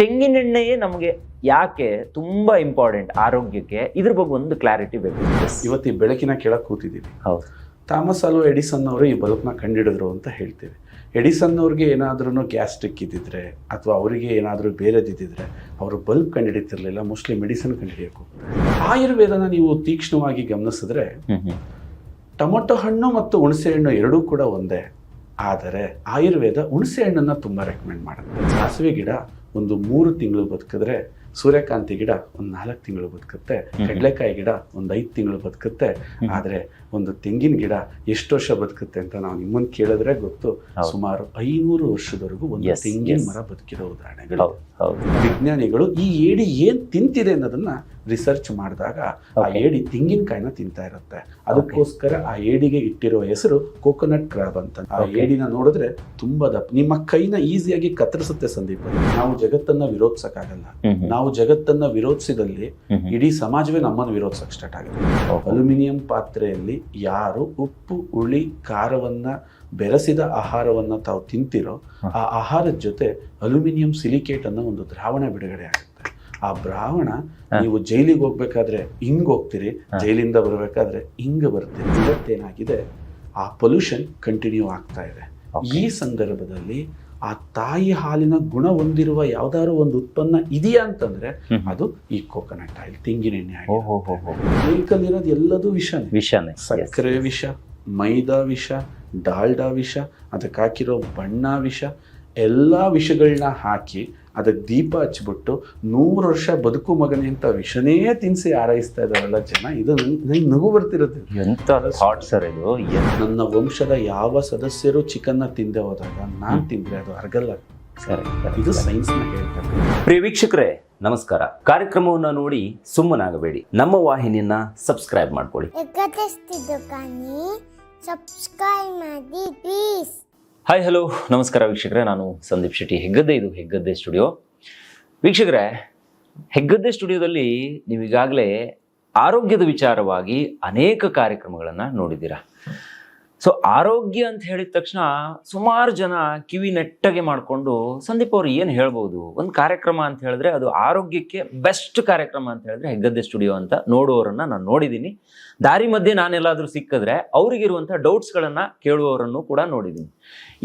ತೆಂಗಿನೆಣ್ಣೆಯೇ ನಮಗೆ ಯಾಕೆ ತುಂಬಾ ಇಂಪಾರ್ಟೆಂಟ್ ಆರೋಗ್ಯಕ್ಕೆ, ಇದ್ರ ಬಗ್ಗೆ ಒಂದು ಕ್ಲಾರಿಟಿ ಬೇಕು. ಇವತ್ತು ಈ ಬೆಳಕಿನ ಕೆಳಗೆ ಕೂತಿದ್ದೀವಿ. ಹೌದು, ಥಾಮಸ್ ಆಲ್ವಾ ಎಡಿಸನ್ ಅವರು ಈ ಬಲ್ಬ್ನ ಕಂಡಿಡಿದ್ರು ಅಂತ ಹೇಳ್ತೇವೆ. ಎಡಿಸನ್ ಅವ್ರಿಗೆ ಏನಾದ್ರೂ ಗ್ಯಾಸ್ಟ್ರಿಕ್ ಇದ್ದಿದ್ರೆ ಅಥವಾ ಅವರಿಗೆ ಏನಾದರೂ ಬೇರೆದಿದ್ದಿದ್ರೆ ಅವರು ಬಲ್ಬ್ ಕಂಡುಹಿಡಿತಿರ್ಲಿಲ್ಲ, ಮೋಸ್ಟ್ಲಿ ಮೆಡಿಸಿನ್ ಕಂಡುಹಿಡಿಯಬೇಕು. ಆಯುರ್ವೇದನ ನೀವು ತೀಕ್ಷ್ಣವಾಗಿ ಗಮನಿಸಿದ್ರೆ ಟೊಮೊಟೊ ಹಣ್ಣು ಮತ್ತು ಹುಣಸೆ ಹಣ್ಣು ಎರಡೂ ಕೂಡ ಒಂದೇ. ಆದರೆ ಆಯುರ್ವೇದ ಹುಣಸೆ ಹಣ್ಣನ್ನು ತುಂಬ ರೆಕಮೆಂಡ್ ಮಾಡುತ್ತೆ. ಸಾಸಿವೆ ಗಿಡ ಒಂದು 3 ತಿಂಗಳು ಬದುಕಿದ್ರೆ, ಸೂರ್ಯಕಾಂತಿ ಗಿಡ ಒಂದು 4 ತಿಂಗಳು ಬದುಕುತ್ತೆ, ಕಡಲೆಕಾಯಿ ಗಿಡ ಒಂದು 5 ತಿಂಗಳು ಬದುಕುತ್ತೆ. ಆದರೆ ಒಂದು ತೆಂಗಿನ ಗಿಡ ಎಷ್ಟು ವರ್ಷ ಬದುಕುತ್ತೆ ಅಂತ ನಾವು ನಿಮ್ಮನ್ನು ಕೇಳಿದ್ರೆ ಗೊತ್ತು. ಸುಮಾರು 500 ವರ್ಷದವರೆಗೂ ಒಂದು ತೆಂಗಿನ ಮರ ಬದುಕಿರೋ ಉದಾಹರಣೆಗಳು. ವಿಜ್ಞಾನಿಗಳು ಈ ಏಡಿ ಏನ್ ತಿಂತಿದೆ ಅನ್ನೋದನ್ನ ರಿಸರ್ಚ್ ಮಾಡಿದಾಗ ಆ ಏಡಿ ತೆಂಗಿನಕಾಯಿನ ತಿಂತಾ ಇರುತ್ತೆ. ಅದಕ್ಕೋಸ್ಕರ ಆ ಏಡಿಗೆ ಇಟ್ಟಿರೋ ಹೆಸರು ಕೋಕೋನಟ್ ಕ್ರಾಬ್ ಅಂತ. ಆ ಏಡಿನ ನೋಡಿದ್ರೆ ತುಂಬಾ ದಪ್ಪ, ನಿಮ್ಮ ಕೈನ ಈಸಿಯಾಗಿ ಕತ್ತರಿಸುತ್ತೆ. ಸಂದೀಪ್, ನಾವು ಜಗತ್ತನ್ನ ವಿರೋಧಿಸಕ್ಕಾಗಲ್ಲ. ನಾವು ಜಗತ್ತನ್ನ ವಿರೋಧಿಸಿದಲ್ಲಿ ಇಡೀ ಸಮಾಜವೇ ನಮ್ಮನ್ನು ವಿರೋಧಿಸಕ್ ಸ್ಟಾರ್ಟ್ ಆಗುತ್ತೆ. ಅಲ್ಯೂಮಿನಿಯಂ ಪಾತ್ರೆಯಲ್ಲಿ ಯಾರು ಉಪ್ಪು ಹುಳಿ ಖಾರವನ್ನ ಬೆರೆಸಿದ ಆಹಾರವನ್ನ ತಾವು ತಿಂತಿರೋ ಆ ಆಹಾರದ ಜೊತೆ ಅಲ್ಯೂಮಿನಿಯಂ ಸಿಲಿಕೇಟ್ ಅನ್ನೋ ಒಂದು ದ್ರಾವಣ ಬಿಡುಗಡೆ ಆಗುತ್ತೆ. ಆ ದ್ರಾವಣ ನೀವು ಜೈಲಿಗೆ ಹೋಗ್ಬೇಕಾದ್ರೆ ಹಿಂಗ್ ಹೋಗ್ತೀರಿ, ಜೈಲಿಂದ ಬರಬೇಕಾದ್ರೆ ಹಿಂಗ ಬರ್ತೀರಿ. ಇವತ್ತೇನಾಗಿದೆ, ಆ ಪೊಲ್ಯೂಷನ್ ಕಂಟಿನ್ಯೂ ಆಗ್ತಾ ಇದೆ. ಈ ಸಂದರ್ಭದಲ್ಲಿ ಆ ತಾಯಿ ಹಾಲಿನ ಗುಣ ಹೊಂದಿರುವ ಯಾವ್ದಾದ್ರು ಒಂದು ಉತ್ಪನ್ನ ಇದೆಯಾ ಅಂತಂದ್ರೆ ಅದು ಈ ಕೋಕೋನಟ್ ಆಯಿಲ್, ತೆಂಗಿನ ಎಣ್ಣೆ ಆಯಿಲ್. ಇರೋದು ಎಲ್ಲದೂ ವಿಷನೇ. ಸಕ್ಕರೆ ವಿಷ, ಮೈದಾ ವಿಷ, ಡಾಲ್ಡಾ ವಿಷ, ಅದಕ್ಕೆ ಹಾಕಿರೋ ಬಣ್ಣ ವಿಷ, ಎಲ್ಲ ವಿಷಗಳನ್ನ ಹಾಕಿ ಅದಕ್ಕೆ ದೀಪ ಹಚ್ಬಿಟ್ಟು 100 ವರ್ಷ ಬದುಕು ಮಗನೇ ಅಂತ ವಿಷನೇ ತಿನ್ಸಿ ಆರೈಸ್ತಾ ಇದ್ದಾರಲ್ಲ ಜನ. ಇದು ನಂಗೆ ನಗು ಬರ್ತಿರುತ್ತೆ. ನನ್ನ ವಂಶದ ಯಾವ ಸದಸ್ಯರು ಚಿಕನ್ನ ತಿಂದೆ ಹೋದಾಗ ನಾನ್ ತಿಂದ್ರೆ ಅದು ಅರ್ಗಲ್ಲ. ಇದು ಸೈನ್ಸ್ ನ ಹೇಳ್ತಾರೆ. ಪ್ರಿಯ ವೀಕ್ಷಕರೇ ನಮಸ್ಕಾರ. ಕಾರ್ಯಕ್ರಮವನ್ನ ನೋಡಿ ಸುಮ್ಮನಾಗಬೇಡಿ, ನಮ್ಮ ವಾಹಿನಿಯನ್ನ ಸಬ್ಸ್ಕ್ರೈಬ್ ಮಾಡ್ಕೊಳ್ಳಿ. ಹಾಯ್ ಹಲೋ ನಮಸ್ಕಾರ ವೀಕ್ಷಕರೇ, ನಾನು ಸಂದೀಪ್ ಶೆಟ್ಟಿ, ಹೆಗ್ಗದ್ದೆ. ಇದು ಹೆಗ್ಗದ್ದೆ ಸ್ಟುಡಿಯೋ. ವೀಕ್ಷಕರೇ, ಹೆಗ್ಗದ್ದೆ ಸ್ಟುಡಿಯೋದಲ್ಲಿ ನೀವು ಈಗಾಗಲೇ ಆರೋಗ್ಯದ ವಿಚಾರವಾಗಿ ಅನೇಕ ಕಾರ್ಯಕ್ರಮಗಳನ್ನು ನೋಡಿದ್ದೀರಾ. ಸೊ ಆರೋಗ್ಯ ಅಂತ ಹೇಳಿದ ತಕ್ಷಣ ಸುಮಾರು ಜನ ಕಿವಿ ನೆಟ್ಟಗೆ ಮಾಡಿಕೊಂಡು ಸಂದೀಪ್ ಅವರು ಏನು ಹೇಳ್ಬೋದು, ಒಂದು ಕಾರ್ಯಕ್ರಮ ಅಂತ ಹೇಳಿದ್ರೆ ಅದು ಆರೋಗ್ಯಕ್ಕೆ ಬೆಸ್ಟ್ ಕಾರ್ಯಕ್ರಮ ಅಂತ ಹೇಳಿದ್ರೆ ಹೆಗ್ಗದ್ದೆ ಸ್ಟುಡಿಯೋ ಅಂತ ನೋಡುವವರನ್ನ ನಾನು ನೋಡಿದ್ದೀನಿ. ದಾರಿ ಮಧ್ಯೆ ನಾನೆಲ್ಲಾದರೂ ಸಿಕ್ಕಿದ್ರೆ ಅವರಿಗಿರುವಂಥ ಡೌಟ್ಸ್ಗಳನ್ನು ಕೇಳುವವರನ್ನು ಕೂಡ ನೋಡಿದ್ದೀನಿ.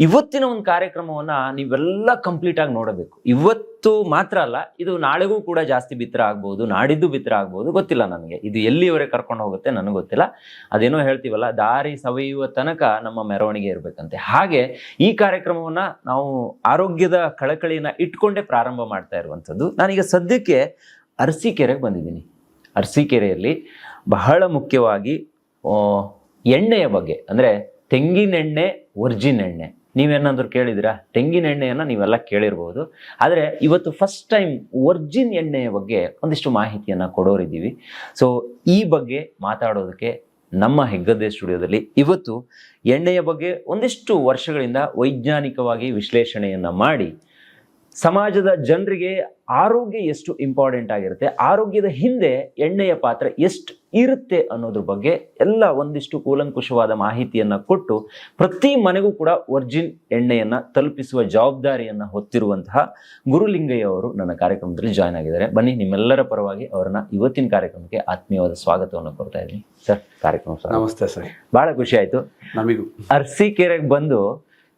ಇವತ್ತಿನ ಒಂದು ಕಾರ್ಯಕ್ರಮವನ್ನು ನೀವೆಲ್ಲ ಕಂಪ್ಲೀಟಾಗಿ ನೋಡಬೇಕು. ಇವತ್ತು ಮಾತ್ರ ಅಲ್ಲ, ಇದು ನಾಳೆಗೂ ಕೂಡ ಜಾಸ್ತಿ ಬಿತ್ತರ ಆಗ್ಬೋದು, ನಾಡಿದ್ದು ಬಿತ್ತರ ಆಗ್ಬೋದು, ಗೊತ್ತಿಲ್ಲ ನನಗೆ. ಇದು ಎಲ್ಲಿವರೆಗೆ ಕರ್ಕೊಂಡು ಹೋಗುತ್ತೆ ನನಗೆ ಗೊತ್ತಿಲ್ಲ. ಅದೇನೋ ಹೇಳ್ತೀವಲ್ಲ, ದಾರಿ ಸವೆಯುವ ತನಕ ನಮ್ಮ ಮೆರವಣಿಗೆ ಇರಬೇಕಂತೆ. ಹಾಗೆ ಈ ಕಾರ್ಯಕ್ರಮವನ್ನು ನಾವು ಆರೋಗ್ಯದ ಕಳಕಳಿಯನ್ನು ಇಟ್ಕೊಂಡೇ ಪ್ರಾರಂಭ ಮಾಡ್ತಾ ಇರುವಂಥದ್ದು. ನಾನೀಗ ಸದ್ಯಕ್ಕೆ ಅರಸೀಕೆರೆಗೆ ಬಂದಿದ್ದೀನಿ. ಅರಸೀಕೆರೆಯಲ್ಲಿ ಬಹಳ ಮುಖ್ಯವಾಗಿ ಎಣ್ಣೆಯ ಬಗ್ಗೆ, ಅಂದರೆ ತೆಂಗಿನೆಣ್ಣೆ, ಒರ್ಜಿನ್ ಎಣ್ಣೆ. ನೀವೇನಾದರೂ ಕೇಳಿದಿರಾ? ತೆಂಗಿನ ಎಣ್ಣೆಯನ್ನು ನೀವೆಲ್ಲ ಕೇಳಿರ್ಬೋದು. ಆದರೆ ಇವತ್ತು ಫಸ್ಟ್ ಟೈಮ್ ಒರ್ಜಿನ್ ಎಣ್ಣೆಯ ಬಗ್ಗೆ ಒಂದಿಷ್ಟು ಮಾಹಿತಿಯನ್ನು ಕೊಡೋರಿದ್ದೀವಿ. ಸೊ ಈ ಬಗ್ಗೆ ಮಾತಾಡೋದಕ್ಕೆ ನಮ್ಮ ಹೆಗ್ಗದ್ದೆ ಸ್ಟುಡಿಯೋದಲ್ಲಿ ಇವತ್ತು ಎಣ್ಣೆಯ ಬಗ್ಗೆ ಒಂದಿಷ್ಟು ವರ್ಷಗಳಿಂದ ವೈಜ್ಞಾನಿಕವಾಗಿ ವಿಶ್ಲೇಷಣೆಯನ್ನು ಮಾಡಿ ಸಮಾಜದ ಜನರಿಗೆ ಆರೋಗ್ಯ ಎಷ್ಟು ಇಂಪಾರ್ಟೆಂಟ್ ಆಗಿರುತ್ತೆ, ಆರೋಗ್ಯದ ಹಿಂದೆ ಎಣ್ಣೆಯ ಪಾತ್ರ ಎಷ್ಟು ಇರುತ್ತೆ ಅನ್ನೋದ್ರ ಬಗ್ಗೆ ಎಲ್ಲ ಒಂದಿಷ್ಟು ಕೂಲಂಕುಷವಾದ ಮಾಹಿತಿಯನ್ನು ಕೊಟ್ಟು ಪ್ರತಿ ಮನೆಗೂ ಕೂಡ ಒರ್ಜಿನ್ ಎಣ್ಣೆಯನ್ನು ತಲುಪಿಸುವ ಜವಾಬ್ದಾರಿಯನ್ನು ಹೊತ್ತಿರುವಂತಹ ಗುರುಲಿಂಗಯ್ಯ ಅವರು ನನ್ನ ಕಾರ್ಯಕ್ರಮದಲ್ಲಿ ಜಾಯ್ನ್ ಆಗಿದ್ದಾರೆ. ಬನ್ನಿ, ನಿಮ್ಮೆಲ್ಲರ ಪರವಾಗಿ ಅವರನ್ನ ಇವತ್ತಿನ ಕಾರ್ಯಕ್ರಮಕ್ಕೆ ಆತ್ಮೀಯವಾದ ಸ್ವಾಗತವನ್ನು ಕೊಡ್ತಾ ಇದ್ದೀನಿ. ಸರ್, ಕಾರ್ಯಕ್ರಮ ನಮಸ್ತೆ ಸರ್. ಬಹಳ ಖುಷಿ ಆಯ್ತು. ನಮಗೂ ಅರಸೀಕೆರೆಗೆ ಬಂದು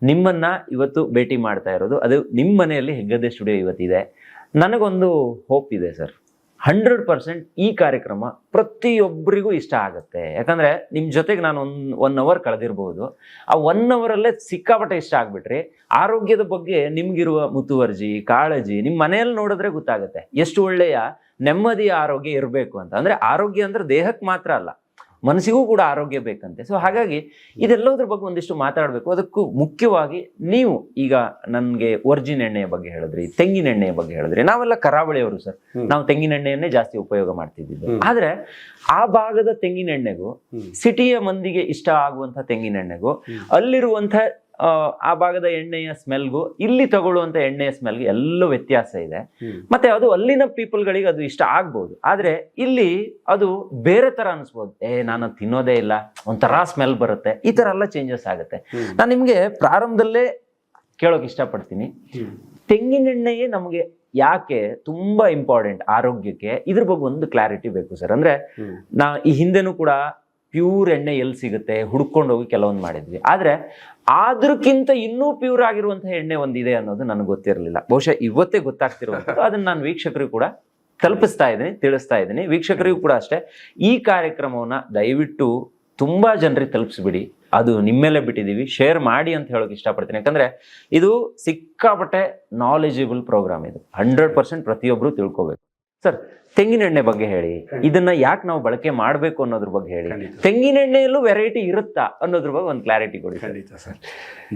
ನಿಮ್ಮನ್ನ ಇವತ್ತು ಭೇಟಿ ಮಾಡ್ತಾ ಇರೋದು. ಅದು ನಿಮ್ಮ ಮನೆಯಲ್ಲಿ ಹೆಗ್ಗದ್ದೆ ಸ್ಟುಡಿಯೋ ಇವತ್ತಿದೆ. ನನಗೊಂದು ಹೋಪ್ ಇದೆ ಸರ್, 100% ಈ ಕಾರ್ಯಕ್ರಮ ಪ್ರತಿಯೊಬ್ಬರಿಗೂ ಇಷ್ಟ ಆಗುತ್ತೆ. ಯಾಕಂದ್ರೆ ನಿಮ್ಮ ಜೊತೆಗೆ ನಾನು ಒನ್ ಅವರ್ ಕಳೆದಿರ್ಬೋದು. ಆ 1 ಅವರಲ್ಲೇ ಸಿಕ್ಕಾಪಟ್ಟೆ ಇಷ್ಟ ಆಗ್ಬಿಟ್ರಿ. ಆರೋಗ್ಯದ ಬಗ್ಗೆ ನಿಮ್ಗಿರುವ ಮುತುವರ್ಜಿ, ಕಾಳಜಿ ನಿಮ್ಮ ಮನೆಯಲ್ಲಿ ನೋಡಿದ್ರೆ ಗೊತ್ತಾಗುತ್ತೆ ಎಷ್ಟು ಒಳ್ಳೆಯ ನೆಮ್ಮದಿಯ ಆರೋಗ್ಯ ಇರಬೇಕು ಅಂತ. ಅಂದ್ರೆ ಆರೋಗ್ಯ ಅಂದ್ರೆ ದೇಹಕ್ಕೆ ಮಾತ್ರ ಅಲ್ಲ, ಮನಸ್ಸಿಗೂ ಕೂಡ ಆರೋಗ್ಯ ಬೇಕಂತೆ. ಸೊ ಹಾಗಾಗಿ ಇದೆಲ್ಲದ್ರ ಬಗ್ಗೆ ಒಂದಿಷ್ಟು ಮಾತಾಡಬೇಕು. ಅದಕ್ಕೂ ಮುಖ್ಯವಾಗಿ ನೀವು ಈಗ ನನಗೆ ಒರ್ಜಿನ್ ಎಣ್ಣೆಯ ಬಗ್ಗೆ ಹೇಳಿದ್ರಿ, ತೆಂಗಿನ ಎಣ್ಣೆಯ ಬಗ್ಗೆ ಹೇಳಿದ್ರಿ. ನಾವೆಲ್ಲ ಕರಾವಳಿಯವರು ಸರ್, ನಾವು ತೆಂಗಿನ ಎಣ್ಣೆಯನ್ನೇ ಜಾಸ್ತಿ ಉಪಯೋಗ ಮಾಡ್ತಿದ್ದಿದ್ದು. ಆದ್ರೆ ಆ ಭಾಗದ ತೆಂಗಿನ ಎಣ್ಣೆಗೂ ಸಿಟಿಯ ಮಂದಿಗೆ ಇಷ್ಟ ಆಗುವಂತ ತೆಂಗಿನ ಎಣ್ಣೆಗೂ ಅಲ್ಲಿರುವಂತ ಆ ಭಾಗದ ಎಣ್ಣೆಯ ಸ್ಮೆಲ್ಗೂ ಇಲ್ಲಿ ತಗೊಳ್ಳುವಂತ ಎಣ್ಣೆಯ ಸ್ಮೆಲ್ಗೆ ಎಲ್ಲೋ ವ್ಯತ್ಯಾಸ ಇದೆ. ಮತ್ತೆ ಅದು ಅಲ್ಲಿನ ಪೀಪಲ್ಗಳಿಗೆ ಅದು ಇಷ್ಟ ಆಗ್ಬೋದು, ಆದ್ರೆ ಇಲ್ಲಿ ಅದು ಬೇರೆ ತರ ಅನಿಸ್ಬೋದು. ನಾನು ತಿನ್ನೋದೇ ಇಲ್ಲ, ಒಂಥರ ಸ್ಮೆಲ್ ಬರುತ್ತೆ, ಈ ತರ ಎಲ್ಲ ಚೇಂಜಸ್ ಆಗುತ್ತೆ. ನಾನು ನಿಮ್ಗೆ ಪ್ರಾರಂಭದಲ್ಲೇ ಕೇಳೋಕೆ ಇಷ್ಟಪಡ್ತೀನಿ, ತೆಂಗಿನೆಣ್ಣೆಯೇ ನಮಗೆ ಯಾಕೆ ತುಂಬಾ ಇಂಪಾರ್ಟೆಂಟ್ ಆರೋಗ್ಯಕ್ಕೆ, ಇದ್ರ ಬಗ್ಗೆ ಒಂದು ಕ್ಲಾರಿಟಿ ಬೇಕು ಸರ್. ಅಂದ್ರೆ ಈ ಹಿಂದೆನೂ ಕೂಡ ಪ್ಯೂರ್ ಎಣ್ಣೆ ಎಲ್ಲಿ ಸಿಗುತ್ತೆ ಹುಡ್ಕೊಂಡು ಹೋಗಿ ಕೆಲವೊಂದು ಮಾಡಿದ್ವಿ, ಆದ್ರೆ ಅದ್ರಕ್ಕಿಂತ ಇನ್ನೂ ಪ್ಯೂರ್ ಆಗಿರುವಂತಹ ಎಣ್ಣೆ ಒಂದಿದೆ ಅನ್ನೋದು ನನಗೆ ಗೊತ್ತಿರಲಿಲ್ಲ. ಬಹುಶಃ ಇವತ್ತೇ ಗೊತ್ತಾಗ್ತಿರುವಂಥದ್ದು. ಅದನ್ನ ನಾನು ವೀಕ್ಷಕರಿಗೂ ಕೂಡ ತಲುಪಿಸ್ತಾ ಇದ್ದೀನಿ, ತಿಳಿಸ್ತಾ ಇದ್ದೀನಿ. ವೀಕ್ಷಕರಿಗೂ ಕೂಡ ಅಷ್ಟೇ, ಈ ಕಾರ್ಯಕ್ರಮವನ್ನ ದಯವಿಟ್ಟು ತುಂಬಾ ಜನರಿಗೆ ತಲುಪಿಸ್ಬಿಡಿ. ಅದು ನಿಮ್ಮೇಲೆ ಬಿಟ್ಟಿದ್ದೀವಿ, ಶೇರ್ ಮಾಡಿ ಅಂತ ಹೇಳೋಕೆ ಇಷ್ಟಪಡ್ತೀನಿ. ಯಾಕಂದ್ರೆ ಇದು ಸಿಕ್ಕಾಪಟ್ಟೆ ನಾಲೆಜಬಲ್ ಪ್ರೋಗ್ರಾಮ್. ಇದು 100% ಪ್ರತಿಯೊಬ್ರು ತಿಳ್ಕೊಬೇಕು. ಸರ್, ತೆಂಗಿನ ಎಣ್ಣೆ ಬಗ್ಗೆ ಹೇಳಿ, ಇದನ್ನ ಯಾಕೆ ನಾವು ಬಳಕೆ ಮಾಡಬೇಕು ಅನ್ನೋದ್ರ ಬಗ್ಗೆ ಹೇಳಿ. ತೆಂಗಿನ ಎಣ್ಣೆಯಲ್ಲೂ ವೆರೈಟಿ ಇರುತ್ತಾ ಅನ್ನೋದ್ರ ಬಗ್ಗೆ ಒಂದು ಕ್ಲಾರಿಟಿ ಕೊಡಿ. ಖಂಡಿತ ಸರ್.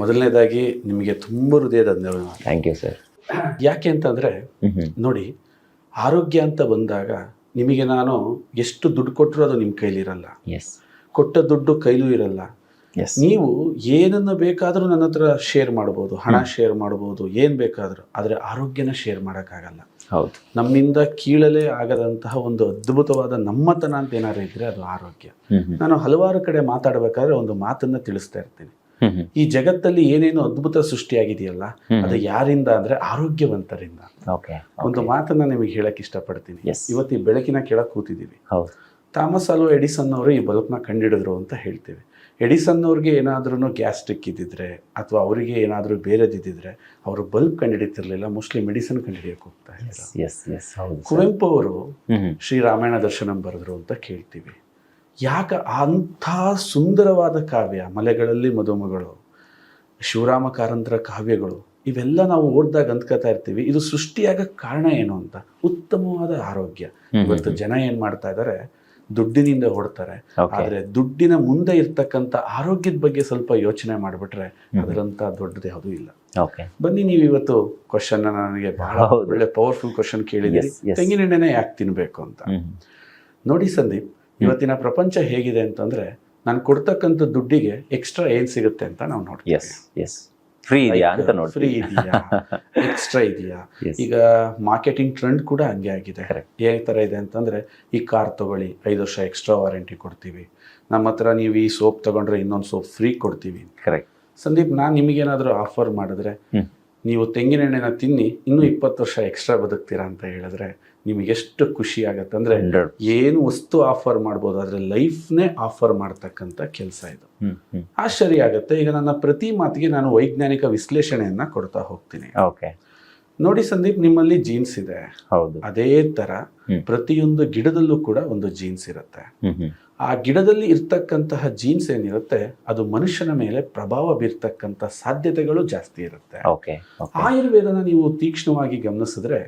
ಮೊದಲನೇದಾಗಿ ನಿಮಗೆ ತುಂಬ ಹೃದಯದ ಧನ್ಯವಾದ. Thank you sir. ಯಾಕೆ ಅಂತಂದ್ರೆ ನೋಡಿ, ಆರೋಗ್ಯ ಅಂತ ಬಂದಾಗ ನಿಮಗೆ ನಾನು ಎಷ್ಟು ದುಡ್ಡು ಕೊಟ್ಟರು ಅದು ನಿಮ್ಮ ಕೈಲಿರಲ್ಲ. ಕೊಟ್ಟ ದುಡ್ಡು ಕೈಲೂ ಇರಲ್ಲ. ನೀವು ಏನನ್ನು ಬೇಕಾದರೂ ನನ್ನ ಹತ್ರ ಶೇರ್ ಮಾಡ್ಬೋದು, ಹಣ ಶೇರ್ ಮಾಡ್ಬೋದು, ಏನ್ ಬೇಕಾದರೂ, ಆದ್ರೆ ಆರೋಗ್ಯನ ಶೇರ್ ಮಾಡೋಕ್ಕಾಗಲ್ಲ. ಹೌದು. ನಮ್ಮಿಂದ ಕೀಳಲೇ ಆಗದಂತಹ ಒಂದು ಅದ್ಭುತವಾದ ನಮ್ಮತನ ಅಂತ ಏನಾದ್ರು ಇದ್ರೆ ಅದು ಆರೋಗ್ಯ. ನಾನು ಹಲವಾರು ಕಡೆ ಮಾತಾಡ್ಬೇಕಾದ್ರೆ ಒಂದು ಮಾತನ್ನ ತಿಳಿಸ್ತಾ ಇರ್ತೀನಿ. ಈ ಜಗತ್ತಲ್ಲಿ ಏನೇನು ಅದ್ಭುತ ಸೃಷ್ಟಿಯಾಗಿದೆಯಲ್ಲ, ಅದು ಯಾರಿಂದ ಅಂದ್ರೆ ಆರೋಗ್ಯವಂತರಿಂದ. ಒಂದು ಮಾತನ್ನ ನಿಮಗೆ ಹೇಳಕ್ ಇಷ್ಟಪಡ್ತೀನಿ. ಇವತ್ತು ಈ ಬೆಳಕಿನ ಕೆಳಗೆ ಕೂತಿದ್ದೀವಿ. ಥಾಮಸ್ ಆಲ್ವಾ ಎಡಿಸನ್ ಅವರು ಈ ಬಲ್ಬ್ನ ಕಂಡಿಡಿದ್ರು ಅಂತ ಹೇಳ್ತೀವಿ. ಎಡಿಸನ್ ಅವ್ರಿಗೆ ಏನಾದ್ರೂ ಗ್ಯಾಸ್ಟ್ರಿಕ್ ಇದ್ದಿದ್ರೆ ಅಥವಾ ಅವರಿಗೆ ಏನಾದರೂ ಬೇರೆದಿದ್ದಿದ್ರೆ ಅವರು ಬಲ್ಬ್ ಕಂಡುಹಿಡಿತಿರ್ಲಿಲ್ಲ, ಮೋಸ್ಟ್ಲಿ ಮೆಡಿಸಿನ್ ಕಂಡುಹಿಡಿಯಕ್ಕೆ ಹೋಗ್ತಾ ಇದ್ರು. ಕುವೆಂಪು ಅವರು ಶ್ರೀ ರಾಮಾಯಣ ದರ್ಶನಂ ಬರೆದ್ರು ಅಂತ ಕೇಳ್ತೀವಿ. ಯಾಕೆ ಅಂಥ ಸುಂದರವಾದ ಕಾವ್ಯ, ಮಲೆಗಳಲ್ಲಿ ಮದುಮಗಳು, ಶಿವರಾಮ ಕಾರಂತರ ಕಾವ್ಯಗಳು, ಇವೆಲ್ಲ ನಾವು ಓದಿದಾಗ ಅಂದ್ಕೋತಾ ಇರ್ತೀವಿ ಇದು ಸೃಷ್ಟಿಯಾಗಕ್ಕೆ ಕಾರಣ ಏನು ಅಂತ. ಉತ್ತಮವಾದ ಆರೋಗ್ಯ. ಇವತ್ತು ಜನ ಏನ್ ಮಾಡ್ತಾ ಇದ್ದಾರೆ, ದುಡ್ಡಿನಿಂದ ಹೊಡ್ತಾರೆ, ಆದ್ರೆ ದುಡ್ಡಿನ ಮುಂದೆ ಇರ್ತಕ್ಕಂಥ ಆರೋಗ್ಯದ ಬಗ್ಗೆ ಸ್ವಲ್ಪ ಯೋಚನೆ ಮಾಡ್ಬಿಟ್ರೆ ಅದರಂತ ದೊಡ್ಡದು ಯಾವುದೂ ಇಲ್ಲ. ಬನ್ನಿ, ನೀವು ಇವತ್ತು ಕ್ವಶನ್ ನನಗೆ ಬಹಳ ಒಳ್ಳೆ ಪವರ್ಫುಲ್ ಕ್ವಶನ್ ಕೇಳಿದ್ದೀರಿ, ತೆಂಗಿನ ಎಣ್ಣೆನ ಯಾಕೆ ತಿನ್ಬೇಕು ಅಂತ. ನೋಡಿ ಸಂದೀಪ್, ಇವತ್ತಿನ ಪ್ರಪಂಚ ಹೇಗಿದೆ ಅಂತಂದ್ರೆ, ನಾನು ಕೊಡ್ತಕ್ಕಂಥ ದುಡ್ಡಿಗೆ ಎಕ್ಸ್ಟ್ರಾ ಏನ್ ಸಿಗುತ್ತೆ ಅಂತ ನಾವು ನೋಡ್ತೀವಿ. ಫ್ರೀ ಇದೆಯಾ ಅಂತ ನೋಡಿ, ಫ್ರೀ ಇದೆಯಾ, ಎಕ್ಸ್ಟ್ರಾ ಇದೆಯಾ. ಈಗ ಮಾರ್ಕೆಟಿಂಗ್ ಟ್ರೆಂಡ್ ಕೂಡ ಹಂಗೆ ಆಗಿದೆ. ಯಾವ ತರ ಇದೆ ಅಂತಂದ್ರೆ, ಈ ಕಾರ್ ತಗೊಳ್ಳಿ 5 ವರ್ಷ ಎಕ್ಸ್ಟ್ರಾ ವಾರಂಟಿ ಕೊಡ್ತೀವಿ, ನಮ್ಮ ಹತ್ರ ನೀವು ಈ ಸೋಪ್ ತಗೊಂಡ್ರೆ ಇನ್ನೊಂದು ಸೋಪ್ ಫ್ರೀ ಕೊಡ್ತೀವಿ. ಕರೆಕ್ಟ್ ಸಂದೀಪ್, ನಾನು ನಿಮಗೇನಾದ್ರೂ ಆಫರ್ ಮಾಡಿದ್ರೆ ನೀವು ತೆಂಗಿನ ಎಣ್ಣೆನ ತಿನ್ನಿ ಇನ್ನೂ 20 ವರ್ಷ ಎಕ್ಸ್ಟ್ರಾ ಬದುಕ್ತೀರಾ ಅಂತ ಹೇಳಿದ್ರೆ ನಿಮಗೆ ಎಷ್ಟು ಖುಷಿ ಆಗತ್ತೆ ಅಂದ್ರೆ, ಏನು ವಸ್ತು ಆಫರ್ ಮಾಡ್ಬೋದು, ಆದ್ರೆ ಲೈಫ್ನೇ ಆಫರ್ ಮಾಡ್ತಕ್ಕಂಥ ಕೆಲಸ ಇದು. ಆಶ್ಚರ್ಯ ಆಗತ್ತೆ. ಈಗ ನನ್ನ ಪ್ರತಿ ಮಾತಿಗೆ ನಾನು ವೈಜ್ಞಾನಿಕ ವಿಶ್ಲೇಷಣೆಯನ್ನ ಕೊಡ್ತಾ ಹೋಗ್ತೀನಿ. ನೋಡಿ ಸಂದೀಪ್, ನಿಮ್ಮಲ್ಲಿ ಜೀನ್ಸ್ ಇದೆ, ಹೌದು, ಅದೇ ತರ ಪ್ರತಿಯೊಂದು ಗಿಡದಲ್ಲೂ ಕೂಡ ಒಂದು ಜೀನ್ಸ್ ಇರುತ್ತೆ. ಆ ಗಿಡದಲ್ಲಿ ಇರ್ತಕ್ಕಂತಹ ಜೀನ್ಸ್ ಏನಿರುತ್ತೆ ಅದು ಮನುಷ್ಯನ ಮೇಲೆ ಪ್ರಭಾವ ಬೀರ್ತಕ್ಕಂಥ ಸಾಧ್ಯತೆಗಳು ಜಾಸ್ತಿ ಇರುತ್ತೆ. ಆಯುರ್ವೇದನ ನೀವು ತೀಕ್ಷ್ಣವಾಗಿ ಗಮನಿಸಿದ್ರೆ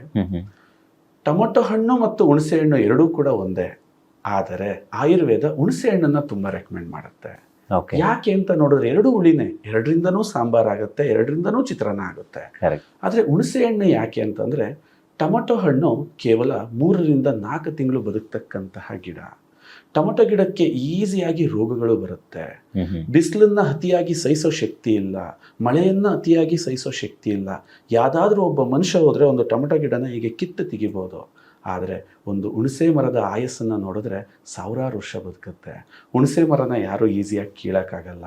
ಟೊಮೊಟೊ ಹಣ್ಣು ಮತ್ತು ಹುಣಸೆ ಹಣ್ಣು ಎರಡೂ ಕೂಡ ಒಂದೇ, ಆದರೆ ಆಯುರ್ವೇದ ಹುಣಸೆ ಹಣ್ಣನ್ನ ತುಂಬಾ ರೆಕಮೆಂಡ್ ಮಾಡುತ್ತೆ. ಯಾಕೆ ಅಂತ ನೋಡಿದ್ರೆ ಎರಡು ಹುಳಿನೇ, ಎರಡರಿಂದನೂ ಸಾಂಬಾರ್ ಆಗುತ್ತೆ, ಎರಡರಿಂದನೂ ಚಿತ್ರಾನ್ನ ಆಗುತ್ತೆ. ಆದ್ರೆ ಹುಣಸೆ ಹಣ್ಣು ಯಾಕೆ ಅಂತಂದ್ರೆ, ಟೊಮೊಟೊ ಹಣ್ಣು ಕೇವಲ 3 ರಿಂದ 4 ತಿಂಗಳು ಬದುಕ್ತಕ್ಕಂತಹ ಗಿಡ. ಟೊಮೊಟೊ ಗಿಡಕ್ಕೆ ಈಸಿಯಾಗಿ ರೋಗಗಳು ಬರುತ್ತೆ. ಬಿಸಿಲನ್ನ ಅತಿಯಾಗಿ ಸಹಿಸೋ ಶಕ್ತಿ ಇಲ್ಲ, ಮಳೆಯನ್ನ ಅತಿಯಾಗಿ ಸಹಿಸೋ ಶಕ್ತಿ ಇಲ್ಲ. ಯಾವ್ದಾದ್ರೂ ಒಬ್ಬ ಮನುಷ್ಯ ಹೋದ್ರೆ ಒಂದು ಟೊಮೊಟೊ ಗಿಡನ ಹೀಗೆ ಕಿತ್ತು ತೆಗಿಬಹುದು. ಆದರೆ ಒಂದು ಹುಣಸೆ ಮರದ ಆಯಸ್ಸನ್ನ ನೋಡಿದ್ರೆ 1000 ವರ್ಷ ಬದುಕುತ್ತೆ. ಹುಣಸೆ ಮರನ ಯಾರು ಈಸಿಯಾಗಿ ಕೀಳಕ್ಕಾಗಲ್ಲ.